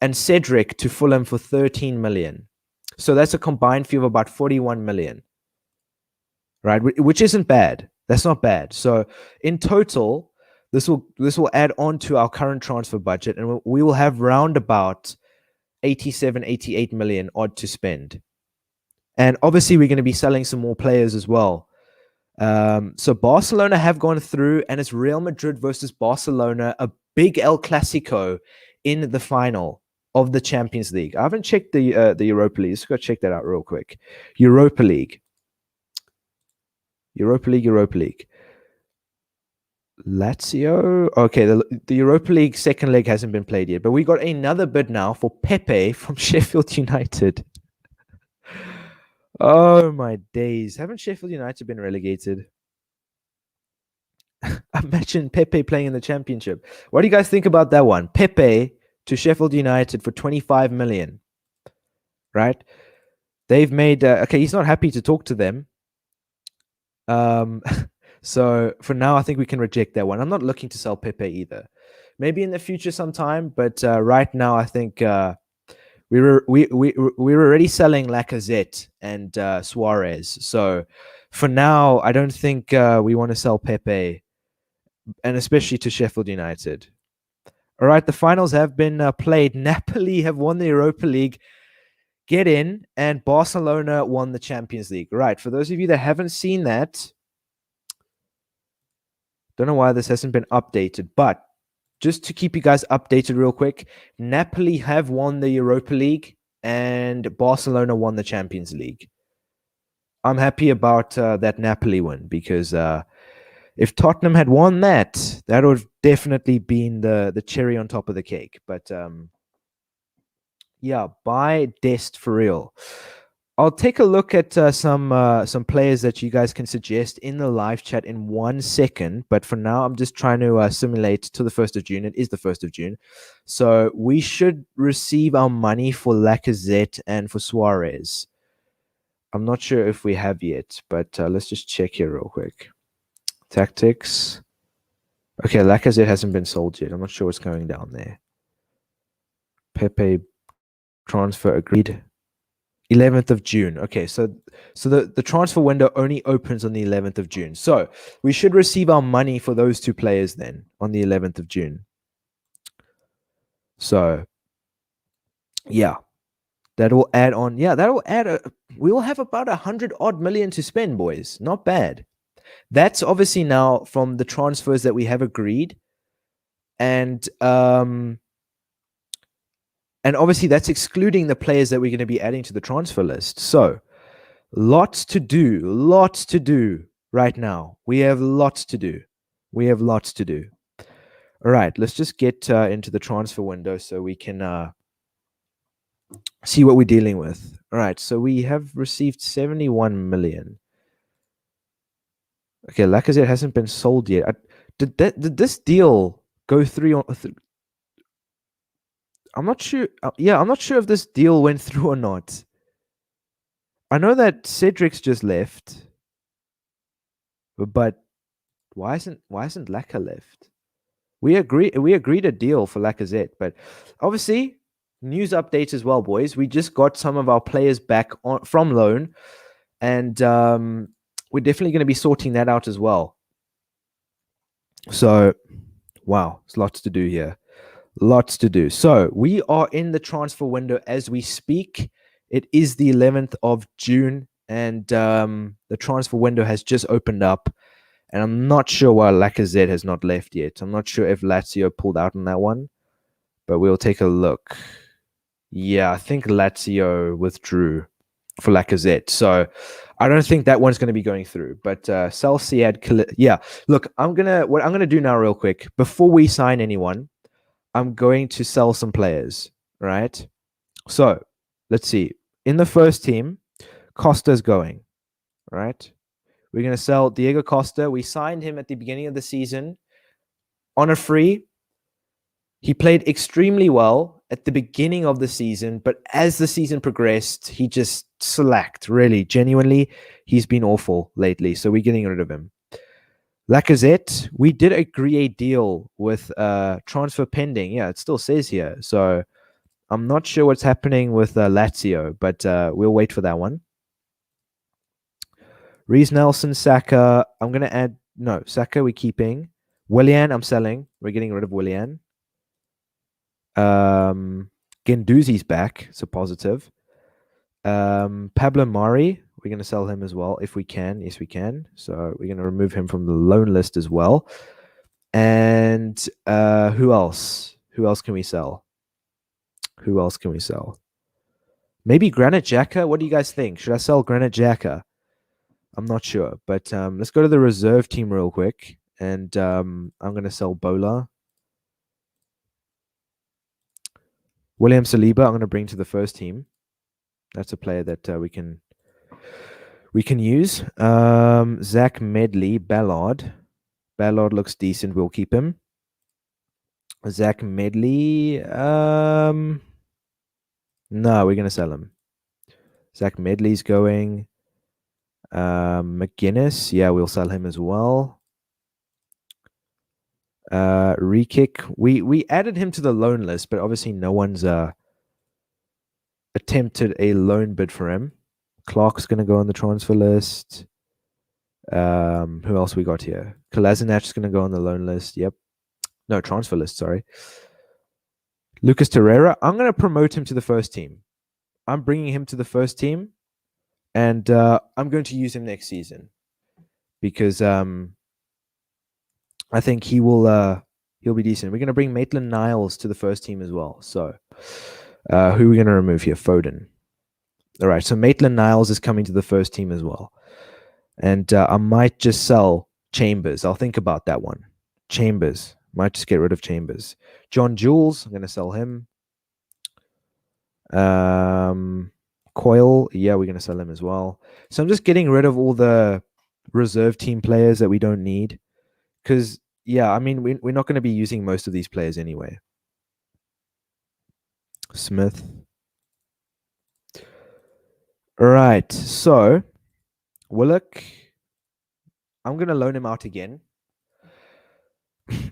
and Cedric to Fulham for 13 million. So that's a combined fee of about 41 million. Right? Which isn't bad. That's not bad. So in total, this will add on to our current transfer budget, and we will have round about 88 million odd to spend. And obviously, we're going to be selling some more players as well. So Barcelona have gone through, and it's Real Madrid versus Barcelona, a big El Clasico in the final of the Champions League. I haven't checked the Europa League. Let's go check that out real quick. Europa League. Lazio. Okay, the Europa League second leg hasn't been played yet, but we got another bid now for Pepe from Sheffield United. Oh my days. Haven't Sheffield United been relegated? Imagine Pepe playing in the Championship. What do you guys think about that one? Pepe to Sheffield United for 25 million. Right? They've made... okay, he's not happy to talk to them. So for now, I think we can reject that one. I'm not looking to sell Pepe either. Maybe in the future sometime, but right now I think we're we were already selling Lacazette and Suarez. So for now, I don't think we want to sell Pepe, and especially to Sheffield United. All right, the finals have been played. Napoli have won the Europa League, get in, and Barcelona won the Champions League. Right, for those of you that haven't seen that, don't know why this hasn't been updated, but just to keep you guys updated real quick, Napoli have won the Europa League and Barcelona won the Champions League. I'm happy about that Napoli win because if Tottenham had won that, that would have definitely been the cherry on top of the cake. But yeah, buy Dest for real. I'll take a look at some players that you guys can suggest in the live chat in 1 second. But for now, I'm just trying to simulate to the 1st of June. It is the 1st of June. So we should receive our money for Lacazette and for Suarez. I'm not sure if we have yet, but let's just check here real quick. Tactics. Okay, Lacazette hasn't been sold yet. I'm not sure what's going down there. Pepe transfer agreed. 11th of June. Okay, so the transfer window only opens on the 11th of June. So we should receive our money for those two players then on the 11th of June. So yeah, that will add on. Yeah, that will add we will have about 100 odd million to spend, boys. Not bad. That's obviously now from the transfers that we have agreed. And obviously that's excluding the players that we're going to be adding to the transfer list. So lots to do right now. We have lots to do. All right, let's just get into the transfer window so we can see what we're dealing with. All right, so we have received 71 million. Okay, Lacazette hasn't been sold yet. Did this deal go through? I'm not sure. Yeah, I'm not sure if this deal went through or not. I know that Cedric's just left, but why isn't Laka left? We agreed a deal for Lacazette, but obviously news updates as well, boys. We just got some of our players back from loan, and we're definitely going to be sorting that out as well. So, wow, there's lots to do here. Lots to do. So we are in the transfer window as we speak. It is the 11th of June, and the transfer window has just opened up. And I'm not sure why Lacazette has not left yet. I'm not sure if Lazio pulled out on that one, but we'll take a look. Yeah, I think Lazio withdrew for Lacazette. So I don't think that one's going to be going through. But Celsiad, yeah. Look, what I'm gonna do now, real quick, before we sign anyone, I'm going to sell some players, right? So let's see. In the first team, Costa's going, right? We're going to sell Diego Costa. We signed him at the beginning of the season on a free. He played extremely well at the beginning of the season, but as the season progressed, he just slacked, really, genuinely. He's been awful lately, so we're getting rid of him. Lacazette, we did agree a deal with transfer pending. Yeah, it still says here. So I'm not sure what's happening with Lazio, but we'll wait for that one. Reece Nelson, Saka. I'm going to add... No, Saka we're keeping. Willian, I'm selling. We're getting rid of Willian. Guendouzi's back. It's a positive. Pablo Mari, we're going to sell him as well if we can. Yes, we can. So we're going to remove him from the loan list as well. And who else? Who else can we sell? Maybe Granit Xhaka? What do you guys think? Should I sell Granit Xhaka? I'm not sure. But let's go to the reserve team real quick. And I'm going to sell Bola. William Saliba, I'm going to bring to the first team. That's a player that we can use. Zach Medley, Ballard. Ballard looks decent. We'll keep him. Zach Medley. No, we're going to sell him. Zach Medley's going. McGuinness. Yeah, we'll sell him as well. Rekick. We added him to the loan list, but obviously no one's attempted a loan bid for him. Clark's going to go on the transfer list. Who else we got here? Kolasinac is going to go on the loan list. Yep. No, transfer list, sorry. Lucas Torreira, I'm going to promote him to the first team. I'm bringing him to the first team, and I'm going to use him next season because I think he'll be decent. We're going to bring Maitland-Niles to the first team as well. So who are we going to remove here? Foden. All right, so Maitland-Niles is coming to the first team as well. And I might just sell Chambers. I'll think about that one. Chambers. Might just get rid of Chambers. John Jules, I'm going to sell him. Coyle, yeah, we're going to sell him as well. So I'm just getting rid of all the reserve team players that we don't need. Because, yeah, I mean, we're not going to be using most of these players anyway. Smith. All right, so Willock, I'm going to loan him out again.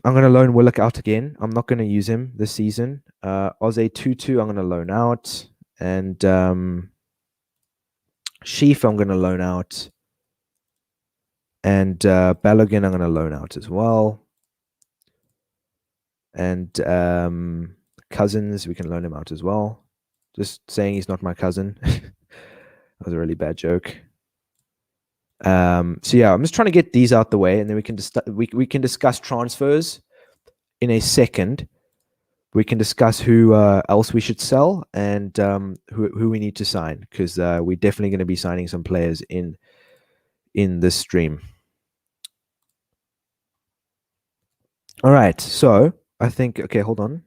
I'm going to loan Willock out again. I'm not going to use him this season. Oze Tutu, I'm going to loan out. And Sheaf, I'm going to loan out. And Balogun, I'm going to loan out as well. And Cousins, we can loan him out as well. Just saying he's not my cousin. That was a really bad joke. So yeah, I'm just trying to get these out the way, and then we can discuss transfers in a second. We can discuss who else we should sell and who we need to sign, because we're definitely going to be signing some players in this stream. All right, so I think hold on.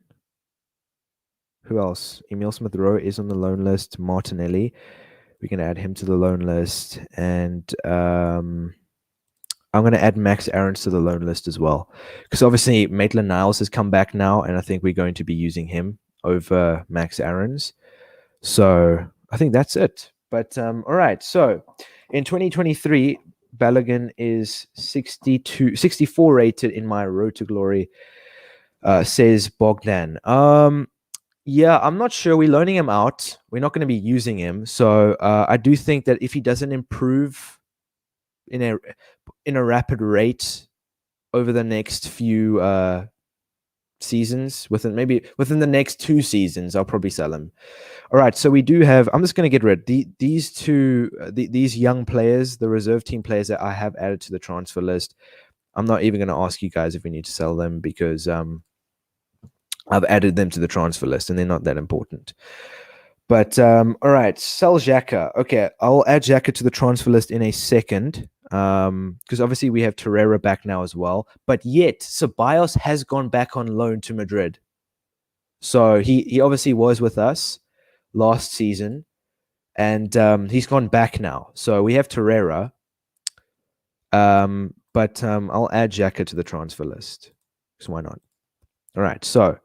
Who else? Emil Smith-Rowe is on the loan list. Martinelli. We can add him to the loan list, and I'm going to add Max Aarons to the loan list as well, because obviously Maitland-Niles has come back now, and I think we're going to be using him over Max Aarons. So I think that's it. But all right, so in 2023, Balogun is 64 rated in my Road to Glory, says Bogdan. Yeah, I'm not sure. We're loaning him out. We're not going to be using him. So I do think that if he doesn't improve in a rapid rate over the next few seasons, within the next 2 seasons, I'll probably sell him. All right, so we do have. I'm just going to get rid of these two, these young players, the reserve team players that I have added to the transfer list. I'm not even going to ask you guys if we need to sell them, because I've added them to the transfer list, and they're not that important. But all right, sell Xhaka. Okay, I'll add Xhaka to the transfer list in a second, because obviously we have Torreira back now as well. But yet, Ceballos has gone back on loan to Madrid. So he obviously was with us last season, and he's gone back now. So we have Torreira, but I'll add Xhaka to the transfer list, because why not? All right, so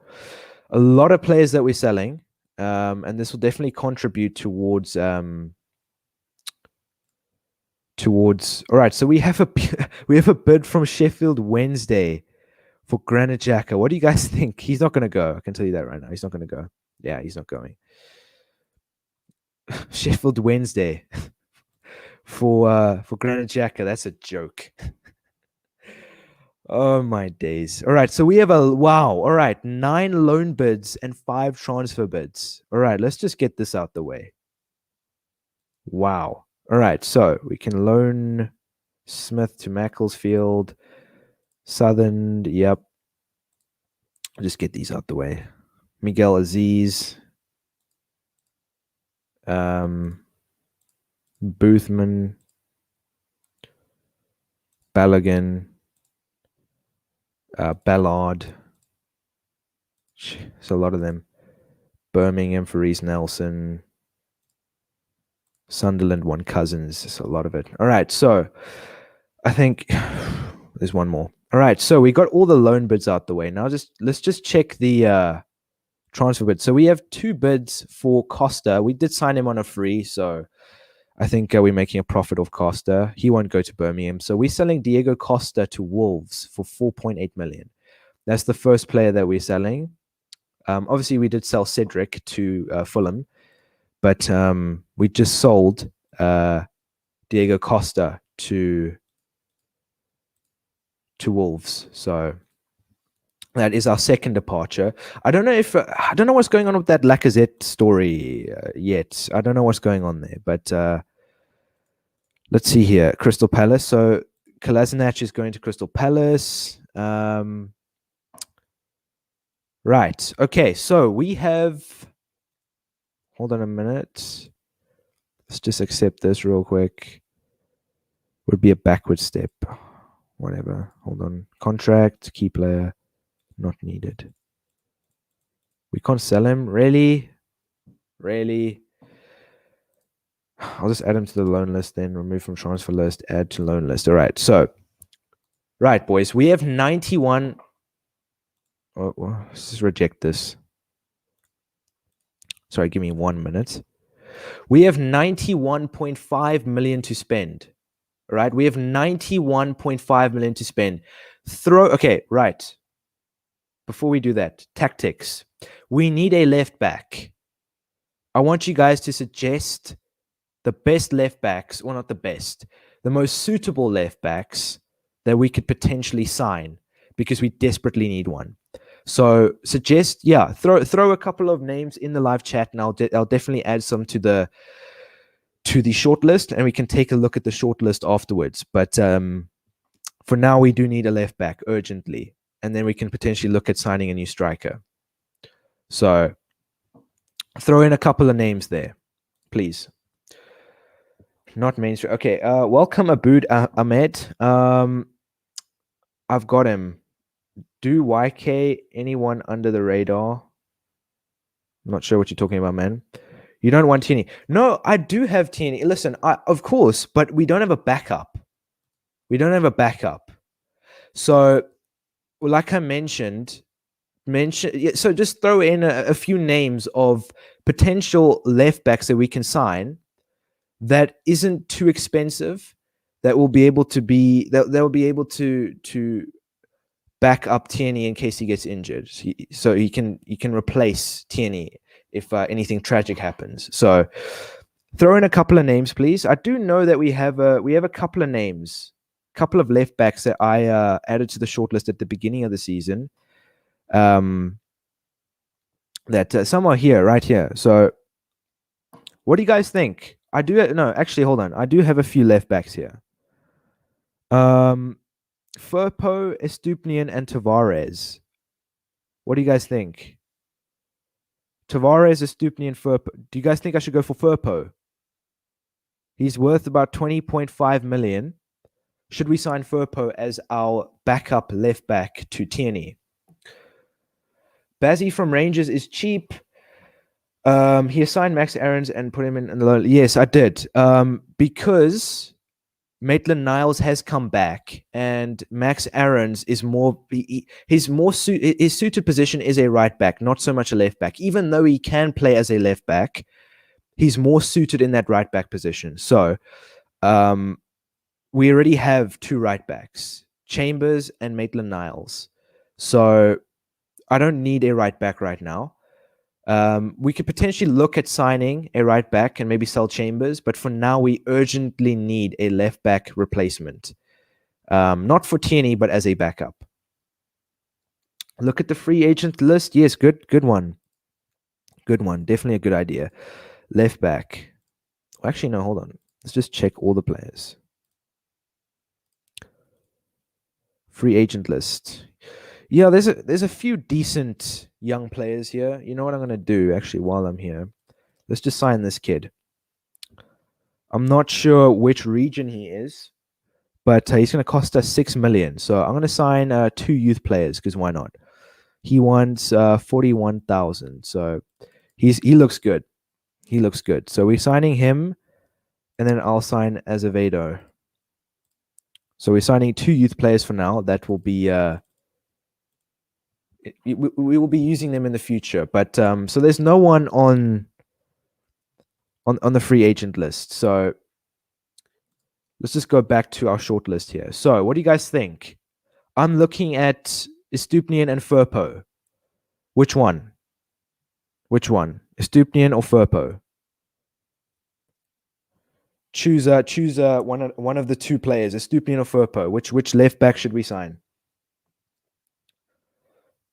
a lot of players that we're selling, and this will definitely contribute towards. All right, so we have a bid from Sheffield Wednesday for Granit Xhaka. What do you guys think? He's not going to go. I can tell you that right now. He's not going to go. Yeah, he's not going. Sheffield Wednesday for Granit Xhaka. That's a joke. Oh my days. All right, so we have all right, 9 loan bids and 5 transfer bids. All right, let's just get this out the way. Wow. All right, so we can loan Smith to Macclesfield, Southern, yep. I'll just get these out the way. Miguel Aziz, Boothman, Balogun, Ballard. There's a lot of them. Birmingham for Reece Nelson. Sunderland, one Cousins. There's a lot of it. All right, so I think there's one more. All right, so we got all the loan bids out the way. Now let's just check the transfer bid. So we have 2 bids for Costa. We did sign him on a free, so I think we're making a profit off Costa. He won't go to Birmingham. So we're selling Diego Costa to Wolves for 4.8 million. That's the first player that we're selling. Obviously, we did sell Cedric to Fulham, but we just sold Diego Costa to Wolves. So that is our second departure. I don't know what's going on with that Lacazette story yet. I don't know what's going on there, but let's see here. Crystal Palace. So Kolasinac is going to Crystal Palace. Right. Okay. So we have. Hold on a minute. Let's just accept this real quick. Would be a backward step. Whatever. Hold on. Contract. Key player. Not needed. We can't sell him. Really? I'll just add him to the loan list, then remove from transfer list, add to loan list. All right. So, right, boys. We have 91. Oh, well, let's just reject this. Sorry, give me 1 minute. We have 91.5 million to spend. All right. We have 91.5 million to spend. Okay, right. Before we do that, tactics. We need a left back. I want you guys to suggest the best left backs, or not the best, the most suitable left backs that we could potentially sign, because we desperately need one. So suggest, throw a couple of names in the live chat, and I'll definitely add some to the short list, and we can take a look at the short list afterwards. But for now, we do need a left back urgently, and then we can potentially look at signing a new striker. So throw in a couple of names there, please. Not mainstream. Okay. Welcome, Aboud Ahmed. I've got him. Do YK anyone under the radar? I'm not sure what you're talking about, man. You don't want Tierney? No, I do have Tierney. Listen, of course, but we don't have a backup. So, like I mentioned. So just throw in a few names of potential left backs that we can sign that isn't too expensive, that will be able to they'll be able to back up Tierney in case he gets injured, so he can replace Tierney if anything tragic happens. So throw in a couple of names, please. I do know that we have a couple of names, couple of left backs that I added to the shortlist at the beginning of the season. That some are here, right here. So what do you guys think? Actually, hold on. I do have a few left backs here. Firpo, Estupinian, and Tavares. What do you guys think? Tavares, Estupinian, Firpo. Do you guys think I should go for Firpo? He's worth about 20.5 million. Should we sign Firpo as our backup left back to Tierney? Bazzi from Rangers is cheap. He assigned Max Aarons and put him in the low. Yes, I did. Because Maitland-Niles has come back, and Max Aarons is his suited position is a right back, not so much a left back. Even though he can play as a left back, he's more suited in that right back position. So, we already have two right backs, Chambers and Maitland-Niles. So I don't need a right back right now. We could potentially look at signing a right back and maybe sell Chambers, but for now we urgently need a left back replacement. Not for Tierney, but as a backup. Look at the free agent list. Yes, good one. Good one. Definitely a good idea. Left back. Well, actually, no, hold on. Let's just check all the players. Free agent list. Yeah, there's a few decent young players here. You know what I'm going to do, actually, while I'm here? Let's just sign this kid. I'm not sure which region he is, but he's going to cost us 6 million. So I'm going to sign 2 youth players, because why not? He wants 41,000. So he looks good. He looks good. So we're signing him, and then I'll sign Azevedo. So we're signing 2 youth players for now. That will be we will be using them in the future. But so there's no one on the free agent list. So let's just go back to our short list here. So what do you guys think? I'm looking at Estupinian and Firpo. Which one? Estupinian or Firpo? Choose one of the two players, Estupiñán or Firpo. Which left back should we sign?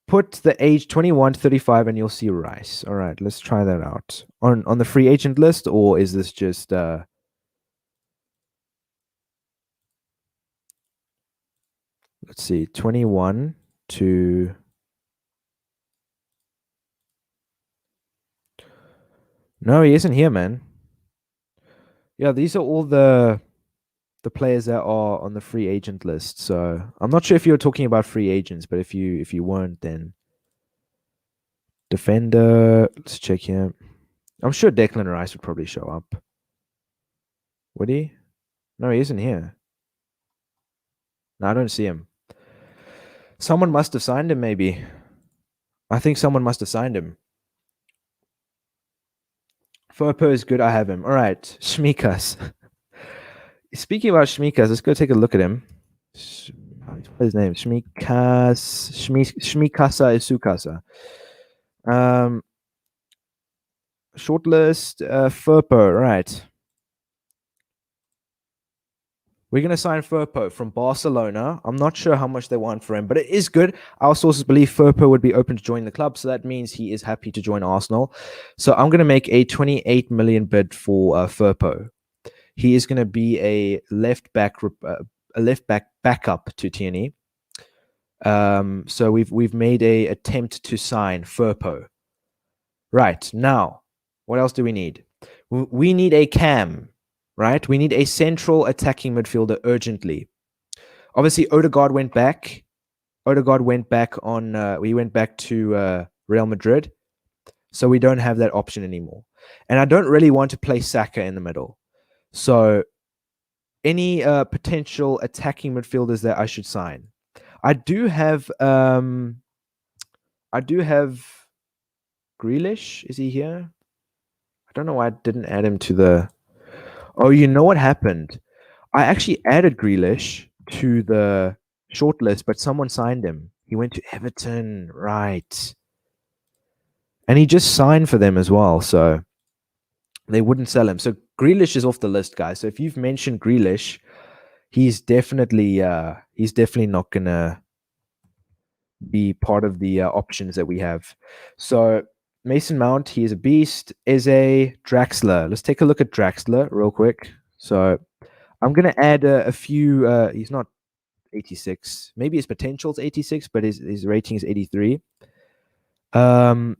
Put the age 21 to 35 and you'll see Rice. All right, let's try that out. On the free agent list, or is this just let's see, 21 to No, he isn't here, man. Yeah, these are all the players that are on the free agent list. So I'm not sure if you were talking about free agents, but if you weren't, then defender. Let's check here. I'm sure Declan Rice would probably show up. Would he? No, he isn't here. No, I don't see him. Someone must have signed him, maybe. I think someone must have signed him. Firpo is good. I have him. All right, Shmikas. Speaking about Shmikas, let's go take a look at him. What's his name? Shmikasa Isukasa. Shortlist, Firpo, right. We're going to sign Firpo from Barcelona. I'm not sure how much they want for him, but it is good. Our sources believe Firpo would be open to join the club, so that means he is happy to join Arsenal. So I'm going to make a 28 million bid for Firpo. He is going to be a left back backup to Tierney. So we've made a attempt to sign Firpo. Right, now, what else do we need? We need a cam, right? We need a central attacking midfielder urgently. Obviously, Odegaard went back. We went back to Real Madrid. So we don't have that option anymore. And I don't really want to play Saka in the middle. So any potential attacking midfielders that I should sign. I do have Grealish. Is he here? I don't know why I didn't add him to the... Oh, you know what happened? I actually added Grealish to the shortlist, but someone signed him. He went to Everton, right? And he just signed for them as well, so they wouldn't sell him. So Grealish is off the list, guys. So if you've mentioned Grealish, he's definitely not gonna be part of the options that we have. So Mason Mount, he is a beast. Eze, Draxler. Let's take a look at Draxler real quick. So I'm going to add a few. He's not 86. Maybe his potential is 86, but his rating is 83. Who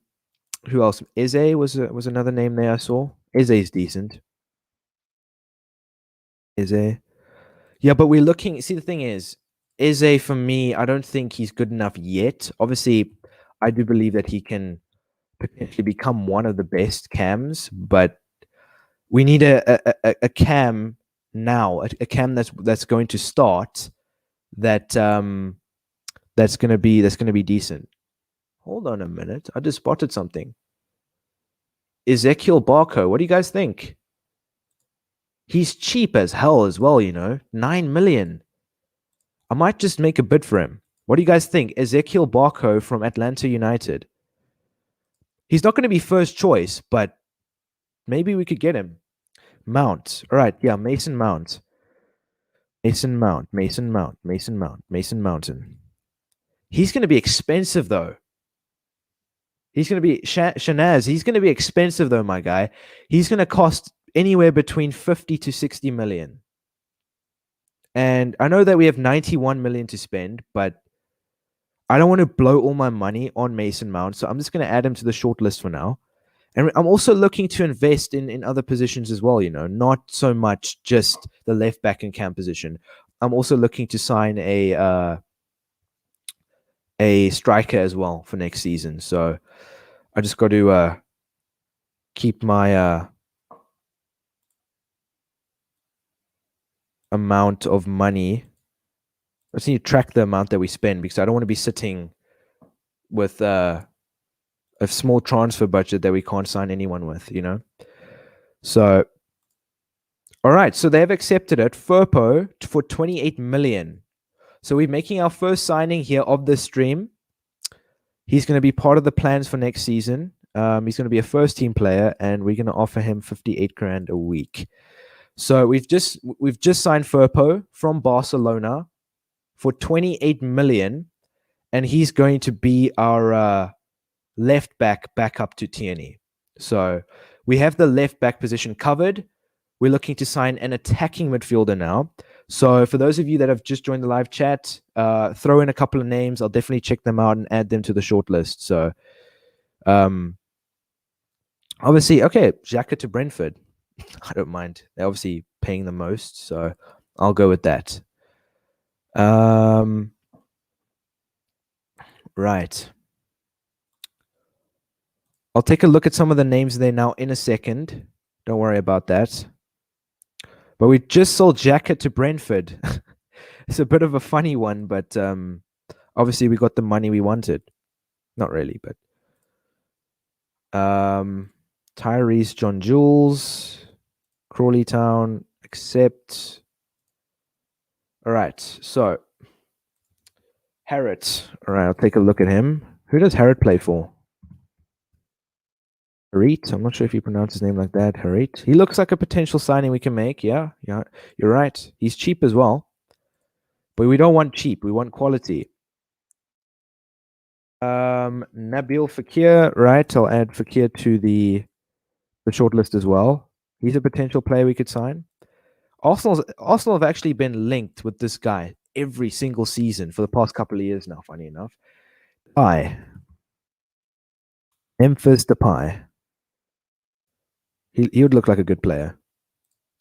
else? Eze was another name there I saw. Eze is decent. Eze. Yeah, but we're looking. See, the thing is, Eze, for me, I don't think he's good enough yet. Obviously, I do believe that he can potentially become one of the best cams, but we need a cam now, a cam that's going to start, that's going to be decent. Hold on a minute, I just spotted something. Ezekiel Barco, what do you guys think? He's cheap as hell as well, 9 million. I might just make a bid for him. What do you guys think? Ezekiel Barco from Atlanta United. He's not going to be first choice, but maybe we could get him. Mount. All right. Yeah. Mason Mount. Mason Mountain. He's going to be expensive, though. He's going to be Shanaz. He's going to be expensive, though, my guy. He's going to cost anywhere between 50 to 60 million. And I know that we have 91 million to spend, but I don't want to blow all my money on Mason Mount, so I'm just going to add him to the short list for now. And I'm also looking to invest in other positions as well, not so much just the left back and cam position. I'm also looking to sign a striker as well for next season. So I just got to keep my amount of money. I just need to track the amount that we spend, because I don't want to be sitting with a small transfer budget that we can't sign anyone with, So, all right. So they've accepted it. Firpo for 28 million. So we're making our first signing here of this stream. He's going to be part of the plans for next season. He's going to be a first team player, and we're going to offer him 58 grand a week. So we've just signed Firpo from Barcelona for 28 million, and he's going to be our left back up to Tierney. So we have the left back position covered. We're looking to sign an attacking midfielder now. So for those of you that have just joined the live chat, throw in a couple of names. I'll definitely check them out and add them to the short list. So obviously, okay, Xhaka to Brentford. I don't mind. They're obviously paying the most, so I'll go with that. Right. I'll take a look at some of the names there now in a second. Don't worry about that. But we just sold Xhaka to Brentford. It's a bit of a funny one, but obviously we got the money we wanted. Not really, but Tyrese, John Jules, Crawley Town, accept. All right, so Harrod. All right, I'll take a look at him. Who does Harrod play for? Harit. I'm not sure if you pronounce his name like that. Harit. He looks like a potential signing we can make. Yeah, you're right. He's cheap as well. But we don't want cheap. We want quality. Nabil Fekir, right? I'll add Fekir to the shortlist as well. He's a potential player we could sign. Arsenal have actually been linked with this guy every single season for the past couple of years now, funny enough. Memphis Depay. He would look like a good player.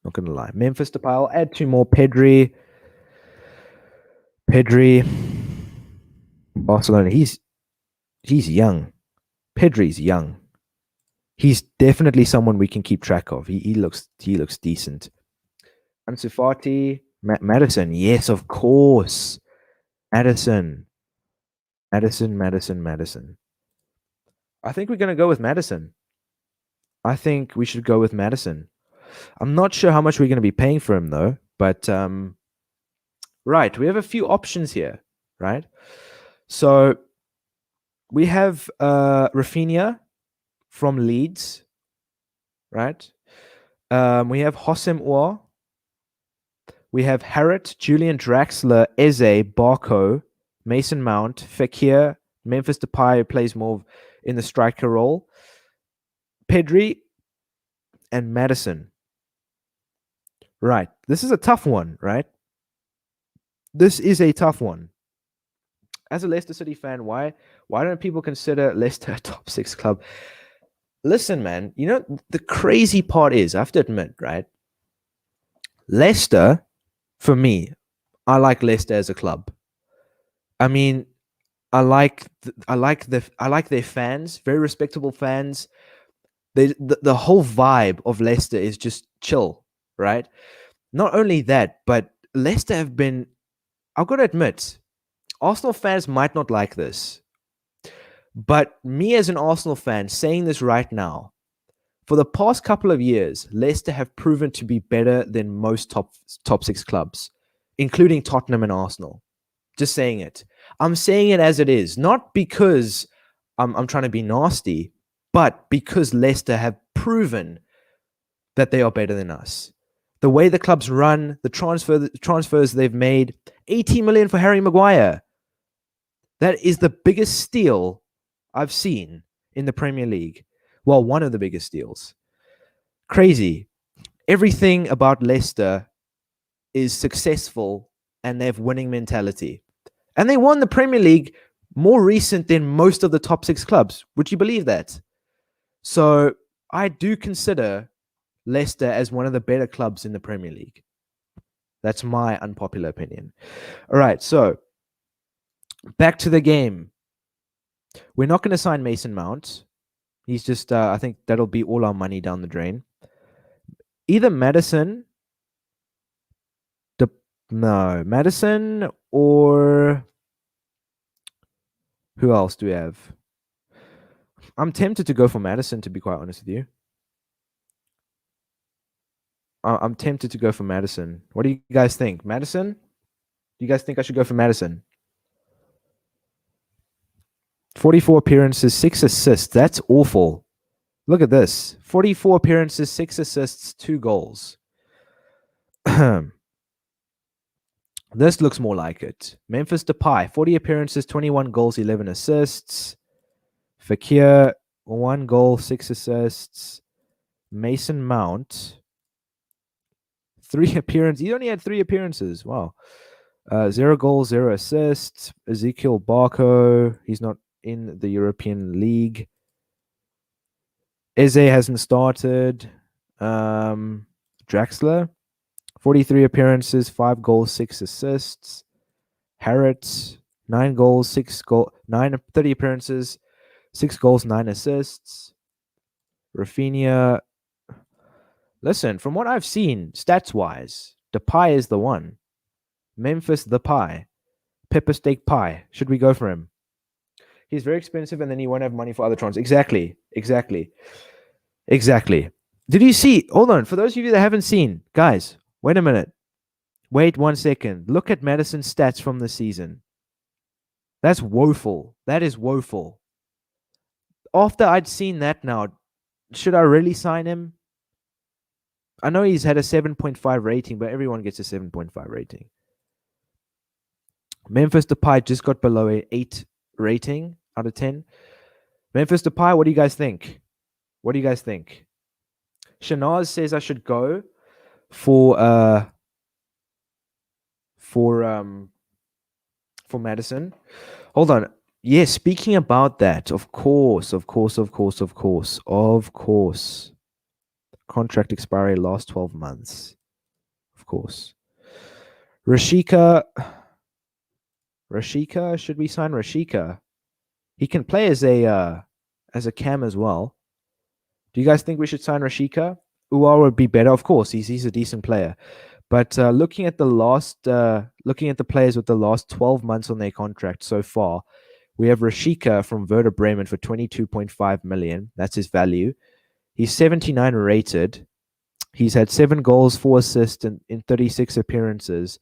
Not going to lie. Memphis Depay. I'll add 2 more. Pedri. Barcelona. He's young. Pedri's young. He's definitely someone we can keep track of. He looks decent. Ansu Fati. Madison. Yes, of course. Madison. I think we're going to go with Madison. I think we should go with Madison. I'm not sure how much we're going to be paying for him, though. But, right, we have a few options here, right? So we have Rafinha from Leeds, right? We have Hossem Oir. We have Harrod, Julian Draxler, Eze, Barco, Mason Mount, Fekir, Memphis Depay, who plays more in the striker role, Pedri, and Madison. Right. This is a tough one, right? This is a tough one. As a Leicester City fan, why don't people consider Leicester a top 6 club? Listen, man, you know, the crazy part is, I have to admit, right? Leicester, for me, I like Leicester as a club. I mean, I like their fans, very respectable fans. The whole vibe of Leicester is just chill, right? Not only that, but Leicester have been, I've got to admit, Arsenal fans might not like this, but me as an Arsenal fan saying this right now, for the past couple of years, Leicester have proven to be better than most top 6 clubs, including Tottenham and Arsenal. Just saying it. I'm saying it as it is, not because I'm trying to be nasty, but because Leicester have proven that they are better than us. The way the clubs run, the transfers they've made, 18 million for Harry Maguire. That is the biggest steal I've seen in the Premier League. Well, one of the biggest steals. Crazy. Everything about Leicester is successful and they have winning mentality. And they won the Premier League more recent than most of the top 6 clubs. Would you believe that? So I do consider Leicester as one of the better clubs in the Premier League. That's my unpopular opinion. All right, so back to the game. We're not going to sign Mason Mount. He's just, I think that'll be all our money down the drain. Either Madison or who else do we have? I'm tempted to go for Madison, to be quite honest with you. I'm tempted to go for Madison. What do you guys think? Madison? Do you guys think I should go for Madison? 44 appearances, 6 assists. That's awful. Look at this. 44 appearances, 6 assists, 2 goals. This looks more like it. Memphis Depay, 40 appearances, 21 goals, 11 assists. Fekir, 1 goal, 6 assists. Mason Mount, 3 appearances. He only had 3 appearances. Wow. 0 goals, 0 assists. Ezekiel Barco, he's not in the European League. Eze hasn't started. Draxler, 43 appearances, 5 goals, 6 assists. Harrod, 9 goals, 30 appearances, 6 goals, 9 assists. Rafinha, listen, from what I've seen, stats-wise, Depay is the one. Memphis Depay. Pepper steak pie. Should we go for him? He's very expensive and then he won't have money for other transfers. Exactly. Did you see? Hold on. For those of you that haven't seen, guys, wait a minute. Wait 1 second. Look at Madison's stats from the season. That's woeful. That is woeful. After I'd seen that now, should I really sign him? I know he's had a 7.5 rating, but everyone gets a 7.5 rating. Memphis Depay just got below an 8 rating out of 10. Memphis Depay, what do you guys think? Shanaz says I should go for Madison. Hold on. Yes, speaking about that, of course. Contract expiry last 12 months. Of course. Rashika, should we sign Rashika? He can play as a cam as well. Do you guys think we should sign Rashika? Uar would be better, of course. He's a decent player. But looking at the players with the last 12 months on their contract so far, we have Rashika from Werder Bremen for 22.5 million. That's his value. He's 79 rated. He's had 7 goals, 4 assists in 36 appearances,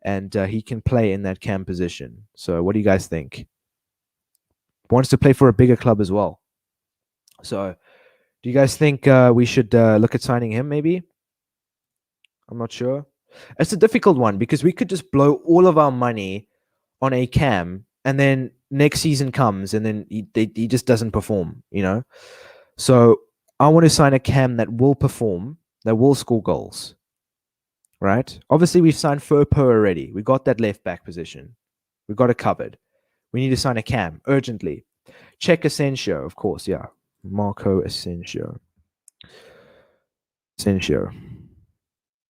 and he can play in that cam position. So what do you guys think? Wants to play for a bigger club as well. So do you guys think we should look at signing him maybe? I'm not sure. It's a difficult one because we could just blow all of our money on a cam and then next season comes and then he just doesn't perform, you know? So I want to sign a cam that will perform, that will score goals, right? Obviously, we've signed Furpo already. We got that left back position. We got it covered. We need to sign a cam urgently. Check Asensio, of course, yeah. Marco Asensio.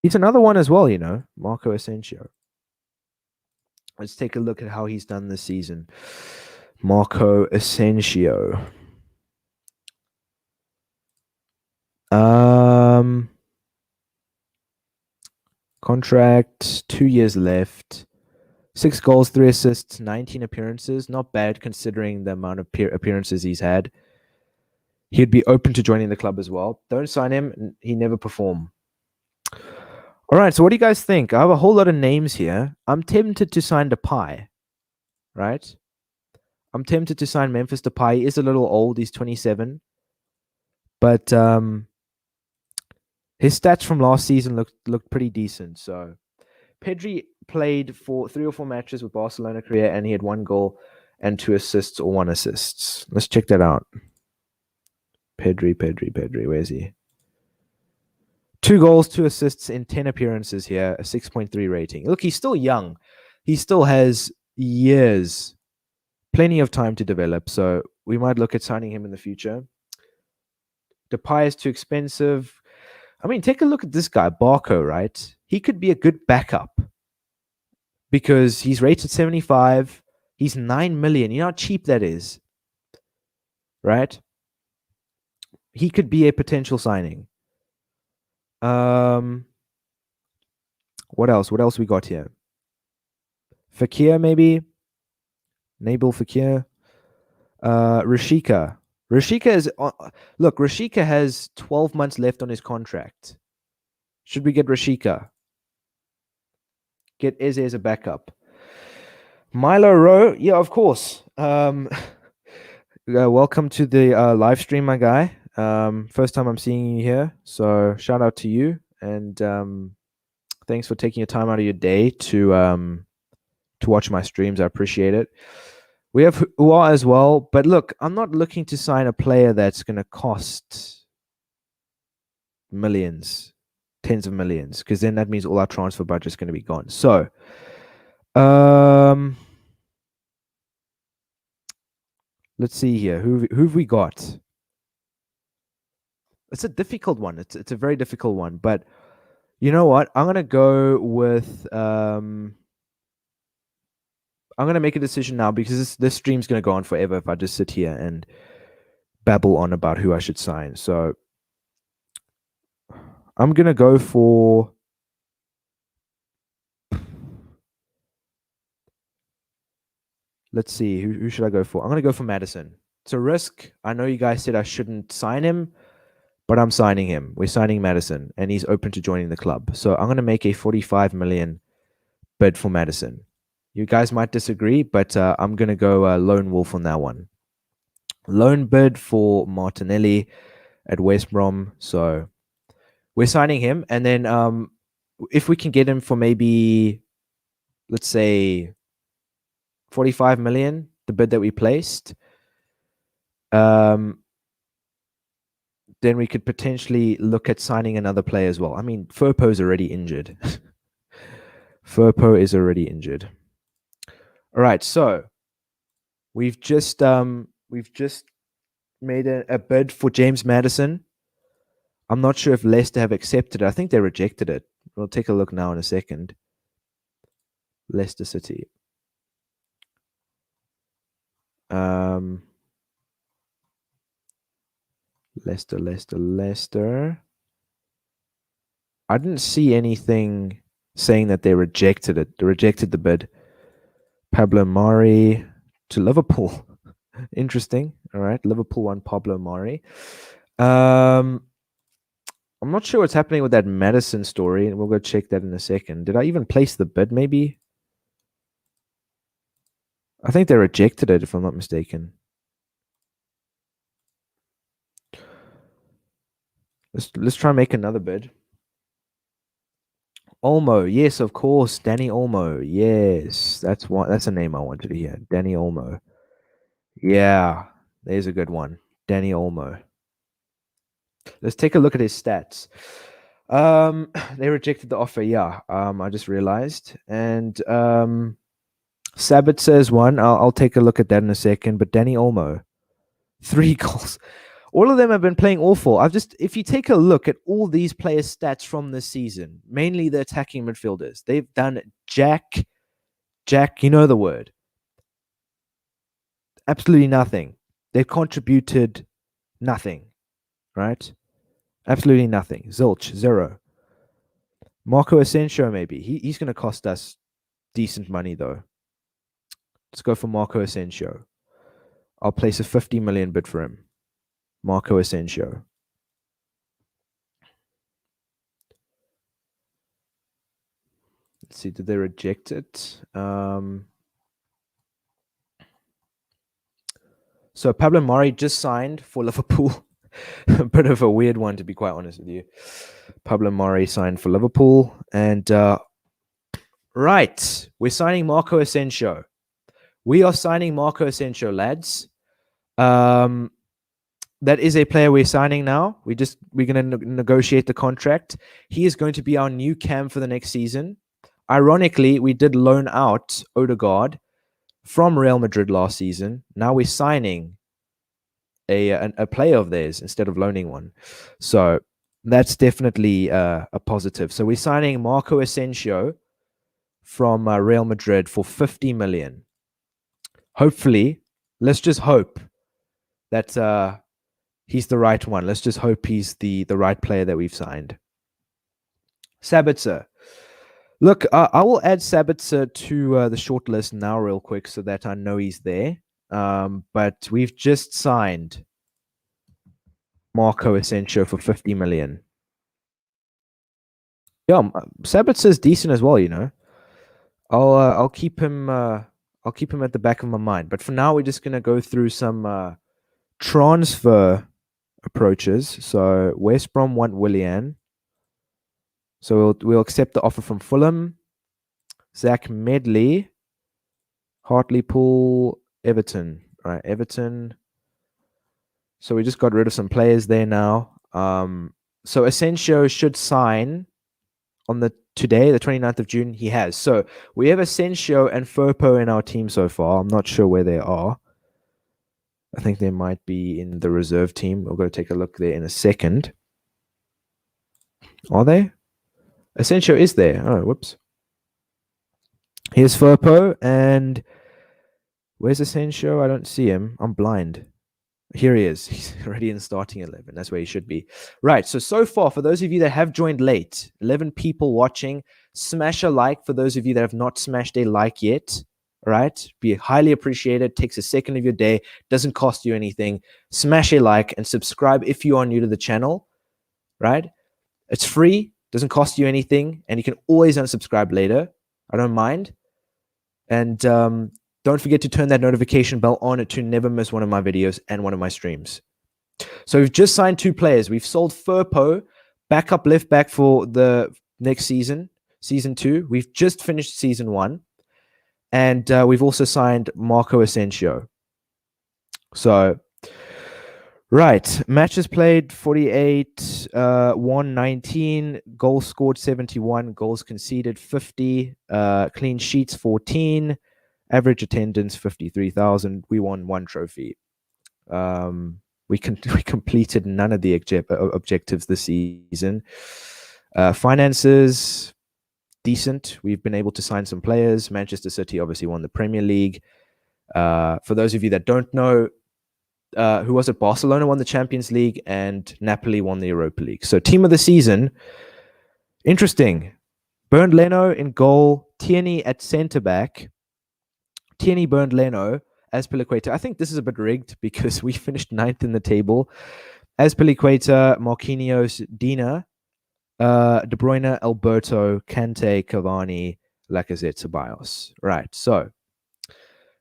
He's another one as well, you know, Marco Asensio. Let's take a look at how he's done this season. Marco Asensio. Contract, 2 years left. 6 goals, 3 assists, 19 appearances. Not bad considering the amount of appearances he's had. He'd be open to joining the club as well. Don't sign him. He never performed. All right, so what do you guys think? I have a whole lot of names here. I'm tempted to sign Depay, right? I'm tempted to sign Memphis Depay. He is a little old. He's 27. But his stats from last season looked pretty decent. So Pedri played for 3 or 4 matches with Barcelona career, and he had 1 goal and 2 assists or 1 assist. Let's check that out. Pedri. Where's he? 2 goals, 2 assists in 10 appearances here, a 6.3 rating. Look, he's still young. He still has years, plenty of time to develop. So we might look at signing him in the future. Depay is too expensive. I mean, take a look at this guy, Barco, right? He could be a good backup because he's rated 75. He's 9 million. You know how cheap that is, right? He could be a potential signing. What else? What else we got here? Fekir, maybe? Nabil Fekir. Rashika. Rashika is... look, Rashika has 12 months left on his contract. Should we get Rashika? Get Eze as a backup. Milo Rowe. Yeah, of course. Welcome to the live stream, my guy. First time I'm seeing you here. So shout out to you. And Thanks for taking your time out of your day to watch my streams. I appreciate it. We have Hua as well, but look, I'm not looking to sign a player that's going to cost millions, tens of millions, because then that means all our transfer budget is going to be gone. So, let's see here. Who've we got? It's a difficult one. It's a very difficult one, but you know what? I'm gonna go with I'm gonna make a decision now because this stream's gonna go on forever if I just sit here and babble on about who I should sign. So I'm gonna go for let's see, who should I go for? I'm gonna go for Madison. It's a risk. I know you guys said I shouldn't sign him, but I'm signing him. We're signing Madison, and he's open to joining the club. So I'm gonna make a 45 million bid for Madison. You guys might disagree, but I'm gonna go lone wolf on that one. Loan bid for Martinelli at West Brom. So we're signing him, and then if we can get him for maybe, let's say, 45 million, the bid that we placed, then we could potentially look at signing another player as well. I mean, Firpo's already injured. Firpo is already injured. All right, so we've just made a bid for James Maddison. I'm not sure if Leicester have accepted it. I think they rejected it. We'll take a look now in a second. Leicester City. Leicester. I didn't see anything saying that they rejected it. They rejected the bid. Pablo Mari to Liverpool. Interesting. All right. Liverpool won Pablo Mari. I'm not sure what's happening with that Madison story, and we'll go check that in a second. Did I even place the bid, maybe? I think they rejected it, if I'm not mistaken. Let's try and make another bid. Olmo, yes, of course. Danny Olmo. Yes. That's a name I wanted to hear. Danny Olmo. Yeah, there's a good one. Danny Olmo. Let's take a look at his stats. They rejected the offer. Yeah, I just realized. And Sabit says one. I'll take a look at that in a second. But Danny Olmo, 3 goals. All of them have been playing awful. If you take a look at all these players' stats from this season, mainly the attacking midfielders, they've done Jack, you know the word. Absolutely nothing. They've contributed nothing, right? Absolutely nothing. Zilch, 0. Marco Asensio, maybe. He's going to cost us decent money, though. Let's go for Marco Asensio. I'll place a 50 million bid for him. Marco Asensio. Let's see, did they reject it? So Pablo Mari just signed for Liverpool. A bit of a weird one, to be quite honest with you. Pablo Mari signed for Liverpool. And right, we're signing Marco Asensio. We are signing Marco Asensio, lads. That is a player we're signing now. We're going to negotiate the contract. He is going to be our new cam for the next season. Ironically, we did loan out Odegaard from Real Madrid last season. Now we're signing a player of theirs instead of loaning one. So that's definitely a positive. So we're signing Marco Asensio from Real Madrid for 50 million. Hopefully, let's just hope that he's the right one. Let's just hope he's the right player that we've signed. Sabitzer. Look, I will add Sabitzer to the short list now real quick so that I know he's there. But we've just signed Marco Asensio for 50 million. Yeah, Sabitzer's decent as well, you know. I'll keep him at the back of my mind. But for now, we're just gonna go through some transfer approaches. So West Brom want Willian. So we'll accept the offer from Fulham. Zach Medley, Hartlepool, Everton. All right, Everton. So we just got rid of some players there now. So Asensio should sign on the 29th of June. He has. So we have Asensio and Firpo in our team so far. I'm not sure where they are. I think they might be in the reserve team. We'll go take a look there in a second. Are they? Asensio is there. Oh, whoops. Here's Firpo, and where's Asensio? I don't see him. I'm blind. Here he is. He's already in starting 11. That's where he should be. Right. So far, for those of you that have joined late, 11 people watching, smash a like. For those of you that have not smashed a like yet, right? Be highly appreciated. Takes a second of your day. Doesn't cost you anything. Smash a like and subscribe if you are new to the channel, right? It's free. Doesn't cost you anything. And you can always unsubscribe later. I don't mind. And don't forget to turn that notification bell on to never miss one of my videos and one of my streams. So we've just signed 2 players. We've sold Firpo, backup left back for the next season, season 2. We've just finished season 1. And we've also signed Marco Asensio. So, right. Matches played 48, won 19, goals scored 71, goals conceded 50, clean sheets 14. Average attendance 53,000. We won 1 trophy. We completed none of the objectives this season. Finances decent. We've been able to sign some players. Manchester City obviously won the Premier League. For those of you that don't know, who was it? Barcelona won the Champions League and Napoli won the Europa League. So team of the season, interesting. Bernd Leno in goal. Tierney at centre back. Tierney, Bernd Leno, Azpilicueta. I think this is a bit rigged because we finished 9th in the table. Azpilicueta, Marquinhos, Dina, De Bruyne, Alberto, Kante, Cavani, Lacazette, Ceballos. Right. So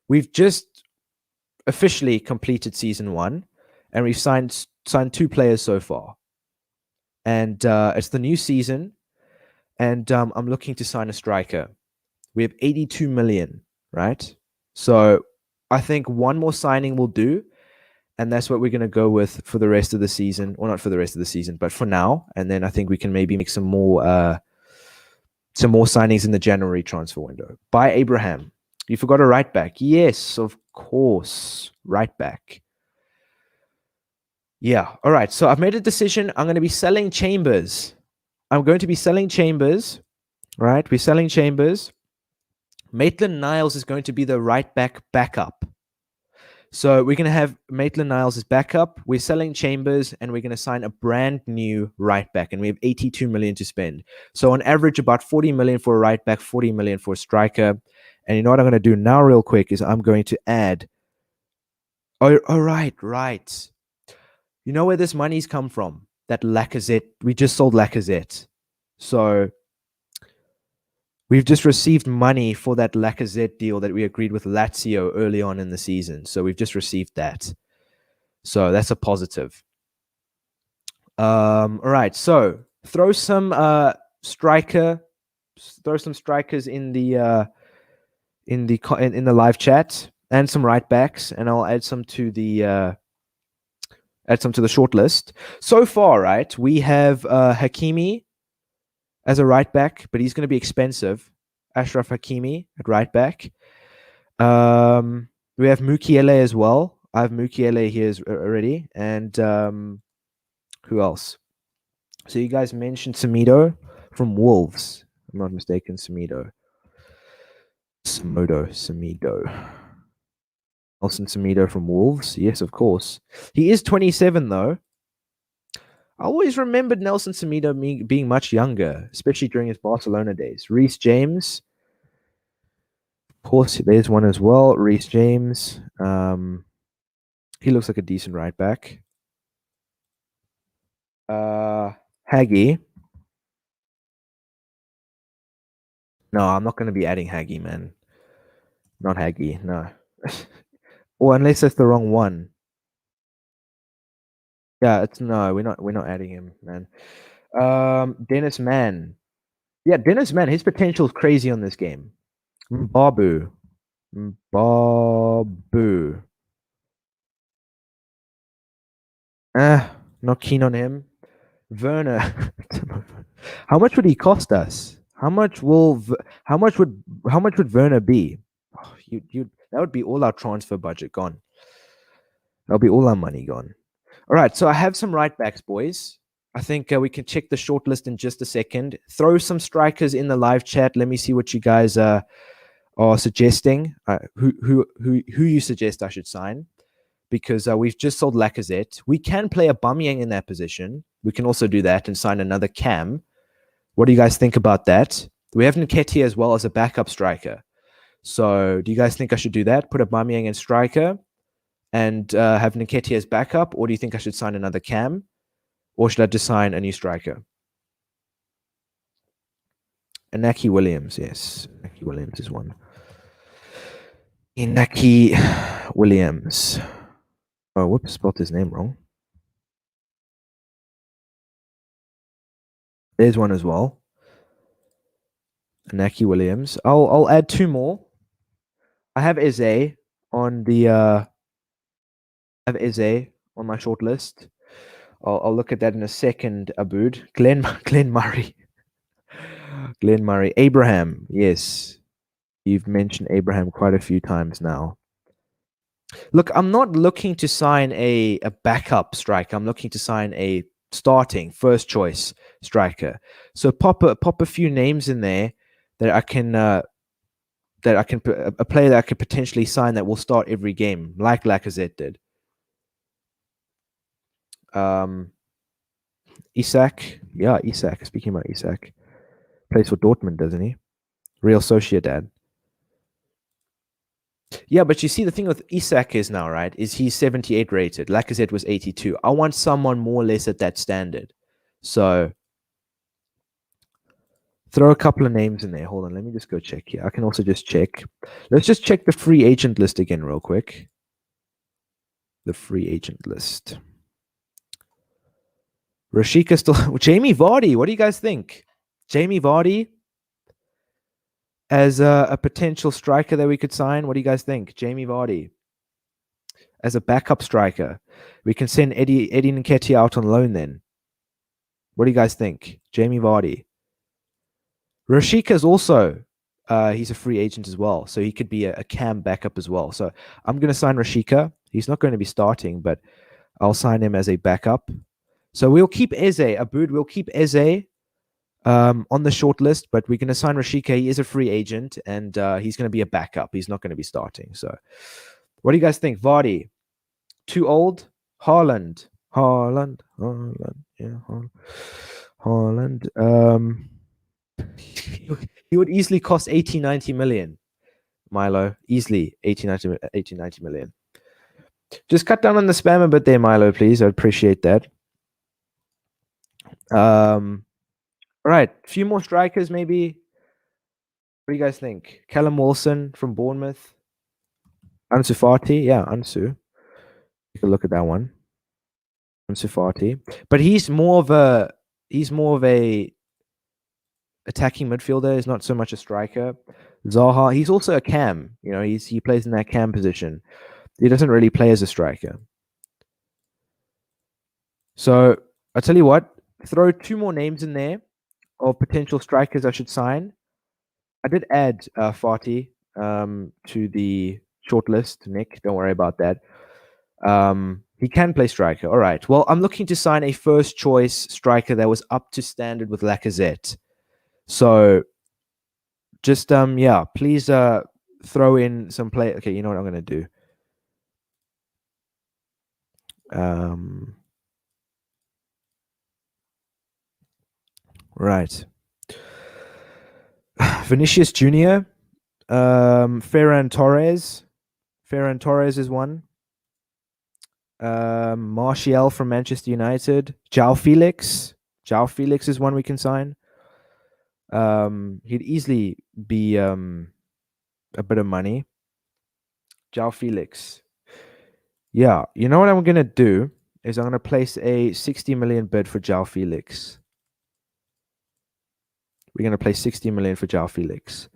we've just officially completed season 1, and we've signed 2 players so far. And it's the new season, and I'm looking to sign a striker. We have 82 million, right? So I think one more signing will do, and that's what we're going to go with for the rest of the season. Or not for the rest of the season, but for now. And then I think we can maybe make some more signings in the January transfer window. By Abraham. You forgot a right back. Yes, of course. Right back. Yeah. All right. So I've made a decision. I'm going to be selling Chambers. Right? We're selling Chambers. Maitland-Niles is going to be the right back backup. So we're going to have Maitland-Niles as backup. We're selling Chambers, and we're going to sign a brand new right back, and we have 82 million to spend. So on average, about 40 million for a right back, 40 million for a striker. And you know what I'm going to do now real quick is I'm going to add. Oh, right. You know where this money's come from? That Lacazette. We just sold Lacazette. So we've just received money for that Lacazette deal that we agreed with Lazio early on in the season. So we've just received that. So that's a positive. All right. So throw some strikers in the live chat, and some right backs, and I'll add some to the short list. So far, right, we have Hakimi as a right back, but he's going to be expensive. Ashraf Hakimi at right back. We have Mukiele as well. I have Mukiele here already. And who else? So you guys mentioned Semedo from Wolves. I'm not mistaken, Semedo. Nelson Semedo from Wolves. Yes, of course. He is 27, though. I always remembered Nelson Semedo being much younger, especially during his Barcelona days. Reece James. Of course, there's one as well. Reece James. He looks like a decent right back. Hagi. No, I'm not going to be adding Hagi, man. Not Hagi, no. Or unless it's the wrong one. Yeah, we're not adding him, man. Dennis Mann. Yeah, Dennis, man, his potential is crazy on this game. Babu. Babu. Not keen on him. Werner. How much would he cost us? How much would Werner be? Oh, that would be all our transfer budget gone. That'll be all our money gone. All right, so I have some right backs, boys. I think we can check the short list in just a second. Throw some strikers in the live chat. Let me see what you guys are suggesting. Who you suggest I should sign? Because we've just sold Lacazette. We can play a Aubameyang in that position. We can also do that and sign another Cam. What do you guys think about that? We have Nketiah as well as a backup striker. So do you guys think I should do that? Put a Aubameyang in striker and have Nketiah as backup? Or do you think I should sign another Cam? Or should I just sign a new striker? Inaki Williams, yes. Inaki Williams is one. Inaki Williams. Oh, whoops, spelled his name wrong. There's one as well. Inaki Williams. I'll add two more. I have Eze on the on my short list. I'll look at that in a second, Abood. Glenn Murray. Glenn Murray. Abraham, yes. You've mentioned Abraham quite a few times now. Look, I'm not looking to sign a backup striker. I'm looking to sign a starting first choice striker. So pop a few names in there that I can a player that I could potentially sign that will start every game, like Lacazette did. Isak, yeah, Isak. Speaking about Isak, plays for Dortmund, doesn't he? Real Sociedad. Yeah, but you see, the thing with Isak is now, right, is he's 78 rated. Lacazette was 82. I want someone more or less at that standard. So throw a couple of names in there. Hold on, let me just go check here. I can also just check. Let's just check the free agent list again real quick. The free agent list. Rashika still... Jamie Vardy, what do you guys think? Jamie Vardy as a potential striker that we could sign. What do you guys think? Jamie Vardy as a backup striker. We can send Eddie Nketiah out on loan then. What do you guys think? Jamie Vardy. Rashika is also, he's a free agent as well. So he could be a Cam backup as well. So I'm going to sign Rashika. He's not going to be starting, but I'll sign him as a backup. So we'll keep Eze. Abood, we'll keep Eze on the short list, but we're going to sign Rashika. He is a free agent, and he's going to be a backup. He's not going to be starting. So what do you guys think? Vardy, too old? Haaland. Yeah, Haaland. He would easily cost 80, 90 million, Milo. Easily 80, 90 million. Just cut down on the spam a bit there, Milo, please. I'd appreciate that. All right, a few more strikers, maybe. What do you guys think? Callum Wilson from Bournemouth. Ansu Fati, yeah, Ansu. Take a look at that one. Ansu Fati, but he's more of a attacking midfielder. He's not so much a striker. Zaha, he's also a cam. You know, he plays in that cam position. He doesn't really play as a striker. So I'll tell you what. Throw two more names in there of potential strikers I should sign. I did add Fati to the short list, Nick. Don't worry about that. He can play striker. All right. Well, I'm looking to sign a first choice striker that was up to standard with Lacazette. So just yeah, please throw in some play. Okay, you know what I'm gonna do. Right. Vinicius Jr., Ferran Torres. Ferran Torres is one. Martial from Manchester United. João Felix. João Felix is one we can sign. He'd easily be a bit of money. João Felix. Yeah, you know what I'm gonna do is I'm gonna place a 60 million bid for João Felix. we're going to play 60 million for João Felix.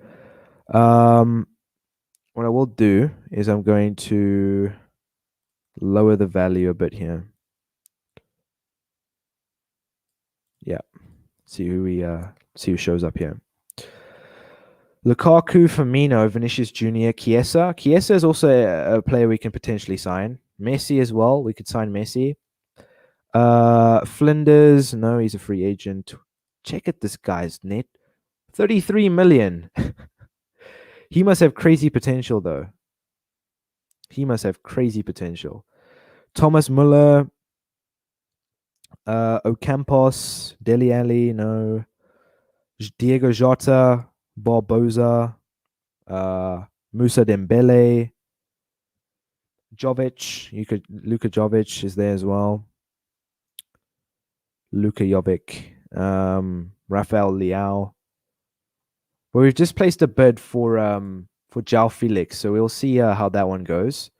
What I will do is I'm going to lower the value a bit here. Yeah. See who shows up here. Lukaku, Firmino, Vinicius Junior, Chiesa. Chiesa is also a player we can potentially sign. Messi as well. We could sign Messi. Flinders, no, he's a free agent. Check out this guy's net. 33 million. He must have crazy potential, though. He must have crazy potential. Thomas Muller, Ocampos, Dele Alli, no. Diego Jota, Barbosa, Musa Dembele, Jovic. Luka Jovic is there as well. Luka Jovic, Rafael Leao. Well, we've just placed a bid for João Felix, so we'll see how that one goes.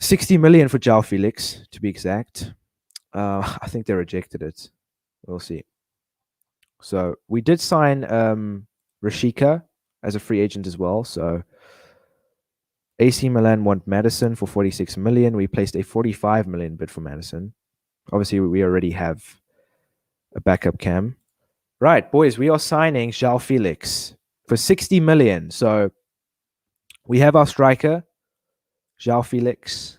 60 million for João Felix, to be exact. I think they rejected it. We'll see. So we did sign Rashika as a free agent as well. So AC Milan want Madison for 46 million. We placed a 45 million bid for Madison. Obviously, we already have a backup cam. Right, boys, we are signing João Felix for 60 million. So we have our striker, João Felix.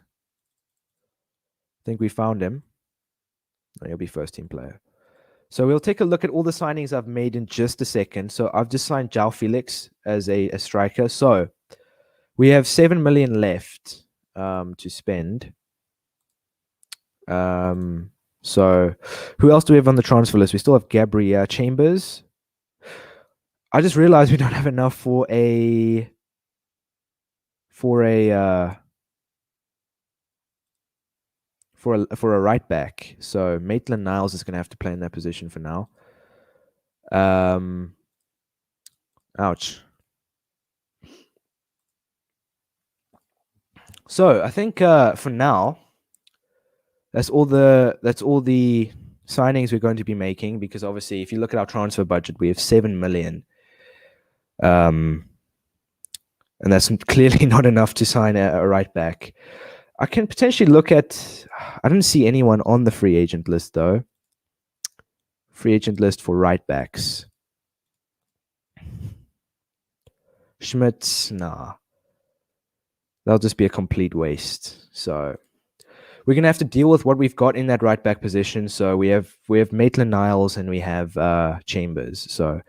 I think we found him. He'll be first team player. So we'll take a look at all the signings I've made in just a second. So I've just signed João Felix as a striker. So we have 7 million left to spend. So who else do we have on the transfer list? We still have Gabriel Chambers. I just realized we don't have enough for a right back. So Maitland-Niles is going to have to play in that position for now. Ouch. So I think for now, that's all the signings we're going to be making, because obviously if you look at our transfer budget, we have 7 million. And that's clearly not enough to sign a right back. I can potentially look at, I don't see anyone on the free agent list though. Free agent list for right backs. Schmitz, nah. That'll just be a complete waste. So we're going to have to deal with what we've got in that right back position. So we have Maitland-Niles and we have Chambers. So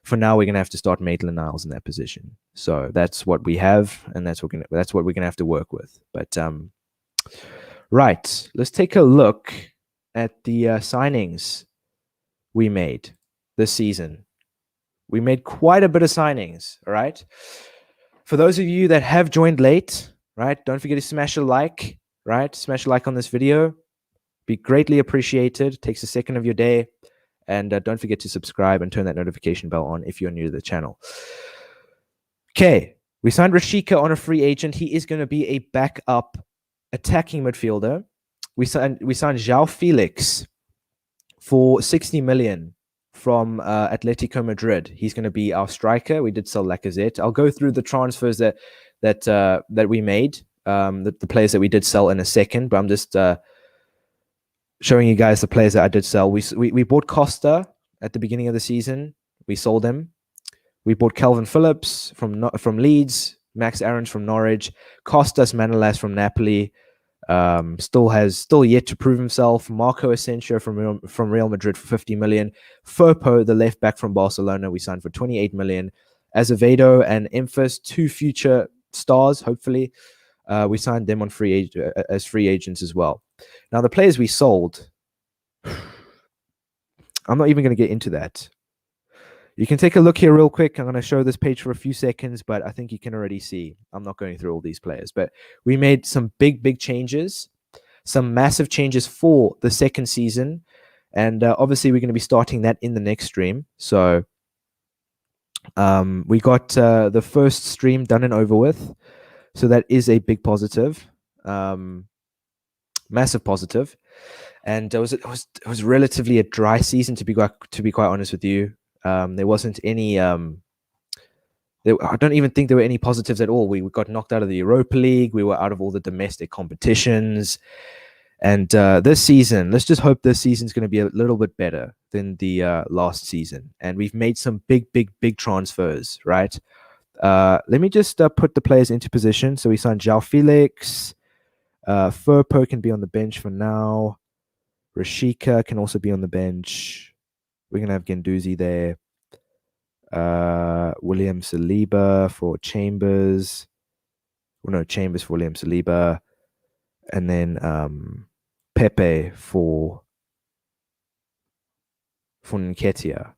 for now, we're going to have to start Maitland-Niles in that position. So that's what we have, and that's what we're going to have to work with. But right, let's take a look at the signings we made this season. We made quite a bit of signings, all right? For those of you that have joined late, right, don't forget to smash a like, right? Smash a like on this video. Be greatly appreciated. It takes a second of your day. And don't forget to subscribe and turn that notification bell on if you're new to the channel. Okay, we signed Rashika on a free agent. He is going to be a backup attacking midfielder. We signed João Felix for 60 million from Atletico Madrid. He's going to be our striker. We did sell Lacazette. I'll go through the transfers that we made, the players that we did sell in a second, but I'm just showing you guys the players that I did sell. We bought Costa at the beginning of the season. We sold him. We bought Calvin Phillips from Leeds, Max Aarons from Norwich, Costas Manolas from Napoli. Still yet to prove himself. Marco Asensio from Real Madrid for 50 million. Firpo, the left back from Barcelona, we signed for 28 million. Azevedo and Memphis, two future stars, hopefully. We signed them on as free agents as well. Now, the players we sold, I'm not even going to get into that. You can take a look here real quick. I'm going to show this page for a few seconds, but I think you can already see I'm not going through all these players. But we made some big changes, some massive changes for the second season. And obviously, we're going to be starting that in the next stream. So we got the first stream done and over with. So that is a big positive, massive positive. And it was relatively a dry season, to be quite honest with you. There wasn't any. I don't even think there were any positives at all. We got knocked out of the Europa League. We were out of all the domestic competitions. And this season, let's just hope this season's going to be a little bit better than the last season. And we've made some big transfers, right? Let me just put the players into position. So we signed João Felix. Firpo can be on the bench for now. Rashika can also be on the bench. We're going to have Guendouzi there. William Saliba for Chambers. Well, no, Chambers for William Saliba. And then Pepe for Nketiah.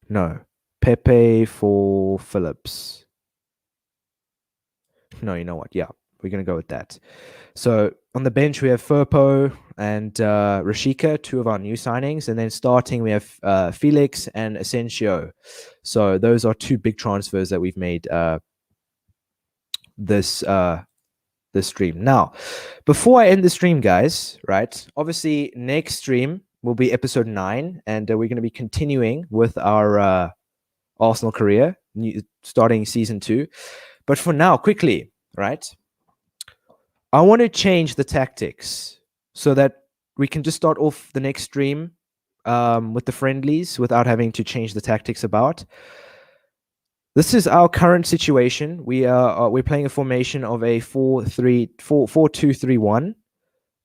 No, Pepe for Phillips. No, you know what? Yeah, we're going to go with that. So on the bench, we have Firpo and Rashika, two of our new signings. And then starting, we have Felix and Asensio. So those are two big transfers that we've made this stream. Now, before I end the stream, guys, right? Obviously, next stream will be episode 9. And we're going to be continuing with our Arsenal career, starting season 2. But for now, quickly, right? I want to change the tactics so that we can just start off the next stream with the friendlies without having to change the tactics about. This is our current situation. We're playing a formation of a 4-2-3-1,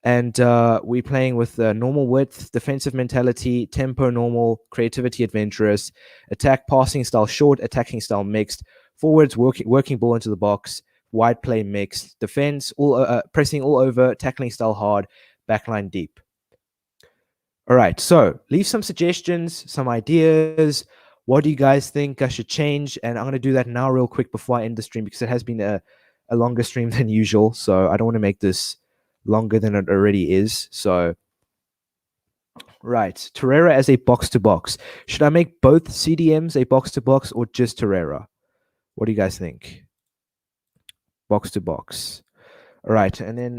and we're playing with normal width, defensive mentality, tempo normal, creativity adventurous, attack passing style short, attacking style mixed, forwards working ball into the box, wide play mixed, defense all pressing all over, tackling style hard, backline deep. All right, so leave some suggestions, some ideas. What do you guys think I should change? And I'm going to do that now real quick before I end the stream, because it has been a longer stream than usual. So I don't want to make this longer than it already is. So, right, Torreira as a box-to-box. Should I make both CDMs a box-to-box or just Torreira? What do you guys think? Box-to-box. All right, and then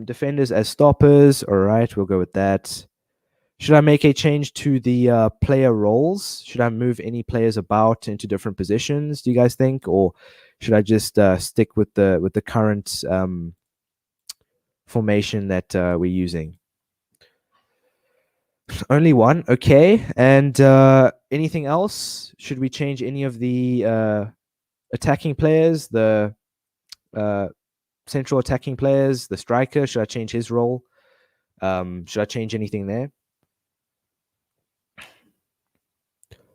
defenders as stoppers. All right, we'll go with that. Should I make a change to the player roles? Should I move any players about into different positions, do you guys think? Or should I just stick with the current formation that we're using? Only one, okay. And anything else? Should we change any of the attacking players, the central attacking players, the striker? Should I change his role? Should I change anything there?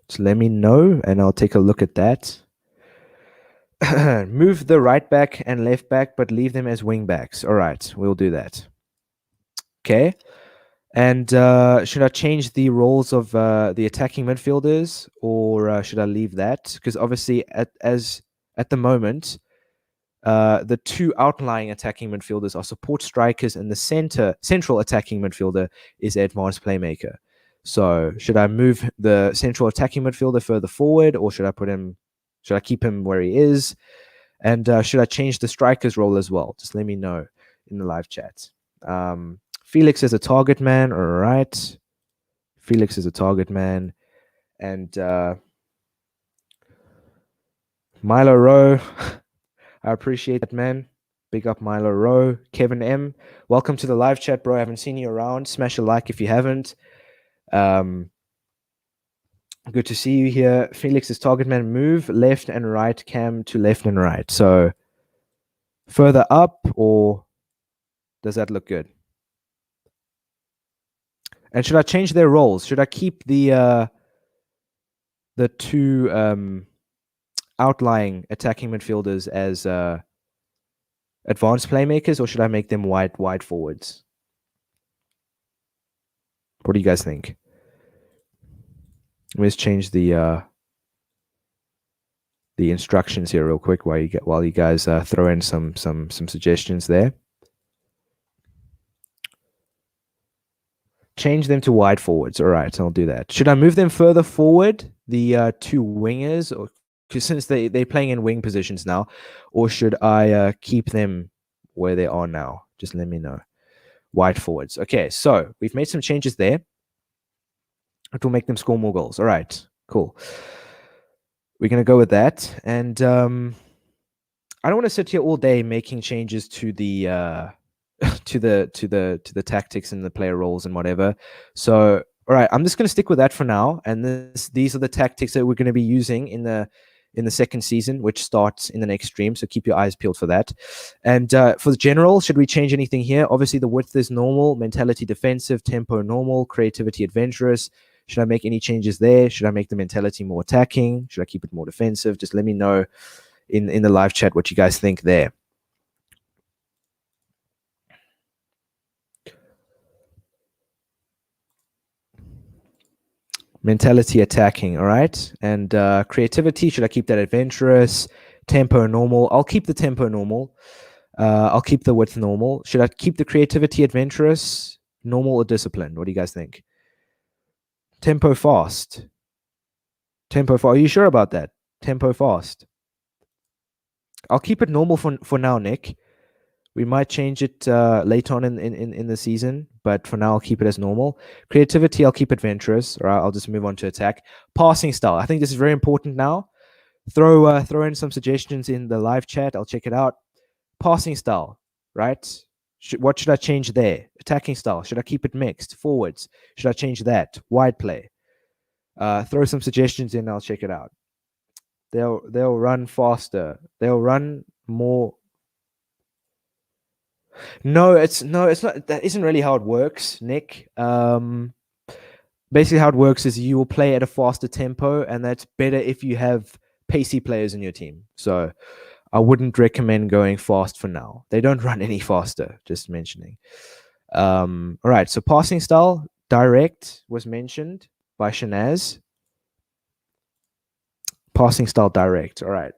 Just let me know, and I'll take a look at that. Move the right back and left back, but leave them as wing backs. All right, we'll do that. Okay. And should I change the roles of the attacking midfielders, or should I leave that? Because obviously, at the moment, the two outlying attacking midfielders are support strikers, and the central attacking midfielder is advanced playmaker. So should I move the central attacking midfielder further forward, or should I keep him where he is? And should I change the striker's role as well? Just let me know in the live chat. Felix is a target man. All right. Felix is a target man. And Milo Rowe, I appreciate that, man. Big up Milo Rowe. Kevin M, welcome to the live chat, bro. I haven't seen you around. Smash a like if you haven't. Good to see you here. Felix is target man. Move left and right, Cam to left and right. So further up, or does that look good? And should I change their roles? Should I keep the two outlying attacking midfielders as advanced playmakers, or should I make them wide forwards? What do you guys think? Let's change the instructions here real quick while you guys throw in some suggestions there. Change them to wide forwards. All right, I'll do that. Should I move them further forward, the two wingers, or since they're playing in wing positions now, or should I keep them where they are now? Just let me know. Wide forwards. Okay, so we've made some changes there. It will make them score more goals. All right, cool. We're gonna go with that, and I don't want to sit here all day making changes to the to the tactics and the player roles and whatever. So, all right, I'm just going to stick with that for now. And these are the tactics that we're going to be using in the second season, which starts in the next stream. So keep your eyes peeled for that. And for the general, should we change anything here? Obviously, the width is normal, mentality defensive, tempo normal, creativity adventurous. Should I make any changes there? Should I make the mentality more attacking? Should I keep it more defensive? Just let me know in the live chat what you guys think there. Mentality attacking, all right? And creativity, should I keep that adventurous? Tempo normal. I'll keep the tempo normal. I'll keep the width normal. Should I keep the creativity adventurous, normal, or disciplined? What do you guys think? Tempo fast. Tempo fast. Are you sure about that? Tempo fast. I'll keep it normal for now, Nick. We might change it later on in the season, but for now, I'll keep it as normal. Creativity, I'll keep adventurous, or I'll just move on to attack. Passing style, I think this is very important now. Throw in some suggestions in the live chat. I'll check it out. Passing style, right? What should I change there? Attacking style, should I keep it mixed? Forwards, should I change that? Wide play. Throw some suggestions in. I'll check it out. They'll run faster. They'll run more. No, it's not. That isn't really how it works, Nick. Basically, how it works is you will play at a faster tempo, and that's better if you have pacey players in your team. So, I wouldn't recommend going fast for now. They don't run any faster. Just mentioning. All right. So, passing style direct was mentioned by Shanaz. Passing style direct. All right.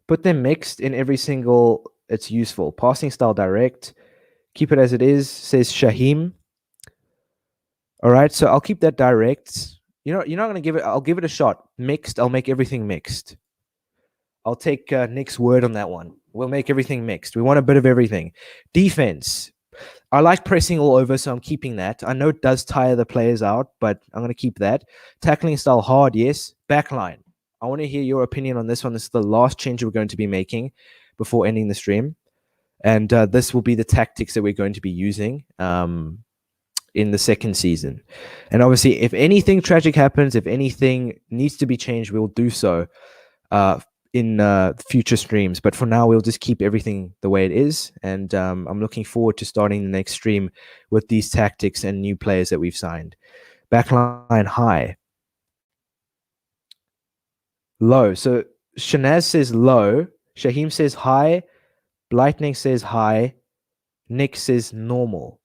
Put them mixed in every single. It's useful. Passing style direct. Keep it as it is, says Shahim. All right, so I'll keep that direct. You're not going to give it. I'll give it a shot. Mixed. I'll make everything mixed. I'll take Nick's word on that one. We'll make everything mixed. We want a bit of everything. Defense. I like pressing all over, so I'm keeping that. I know it does tire the players out, but I'm going to keep that. Tackling style hard, yes. Backline. I want to hear your opinion on this one. This is the last change we're going to be making before ending the stream. And this will be the tactics that we're going to be using in the second season. And obviously, if anything tragic happens, if anything needs to be changed, we'll do so in future streams. But for now, we'll just keep everything the way it is. And I'm looking forward to starting the next stream with these tactics and new players that we've signed. Backline high. Low. So Shanaz says low. Shaheem says high. Blightning says high. Nick says normal.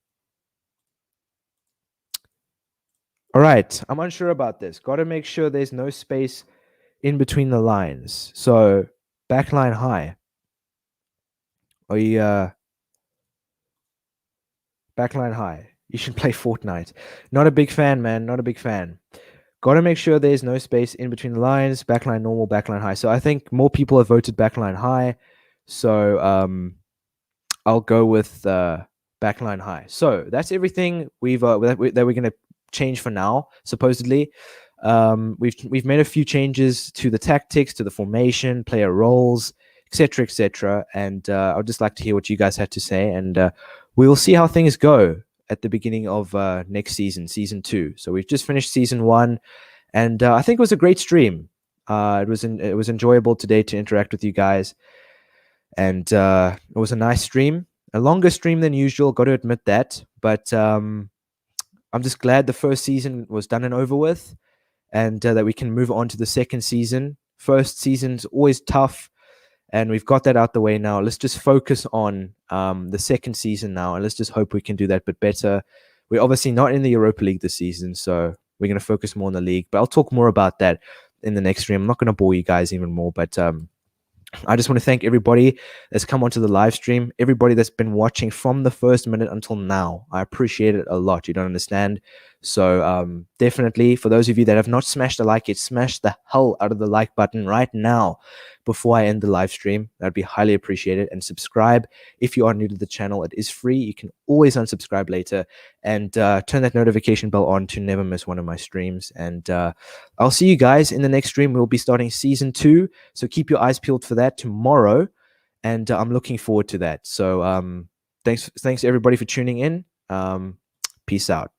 All right. I'm unsure about this. Got to make sure there's no space in between the lines. So backline high. Are you backline high? You should play Fortnite. Not a big fan, man. Not a big fan. Got to make sure there's no space in between the lines. Backline normal, backline high. So I think more people have voted backline high. So I'll go with backline high. So that's everything that we're going to change for now. Supposedly, we've made a few changes to the tactics, to the formation, player roles, etc., etc. And I'd just like to hear what you guys had to say, and we will see how things go at the beginning of next season, season 2. So we've just finished season 1, and I think it was a great stream. It was enjoyable today to interact with you guys, and it was a nice stream, a longer stream than usual. Got to admit that, but I'm just glad the first season was done and over with, and that we can move on to the second season. First season's always tough, and we've got that out the way now. Let's just focus on the second season now, and let's just hope we can do that a bit better. We're obviously not in the Europa League this season, so we're going to focus more on the league. But I'll talk more about that in the next stream. I'm not going to bore you guys even more, but I just want to thank everybody that's come onto the live stream, everybody that's been watching from the first minute until now. I appreciate it a lot. You don't understand. So definitely, for those of you that have not smashed the like, smash the hell out of the like button right now before I end the live stream. That'd be highly appreciated. And subscribe if you are new to the channel. It is free. You can always unsubscribe later, and turn that notification bell on to never miss one of my streams. And I'll see you guys in the next stream. We'll be starting season 2, so keep your eyes peeled for that tomorrow, and I'm looking forward to that. So thanks everybody for tuning in. Peace out.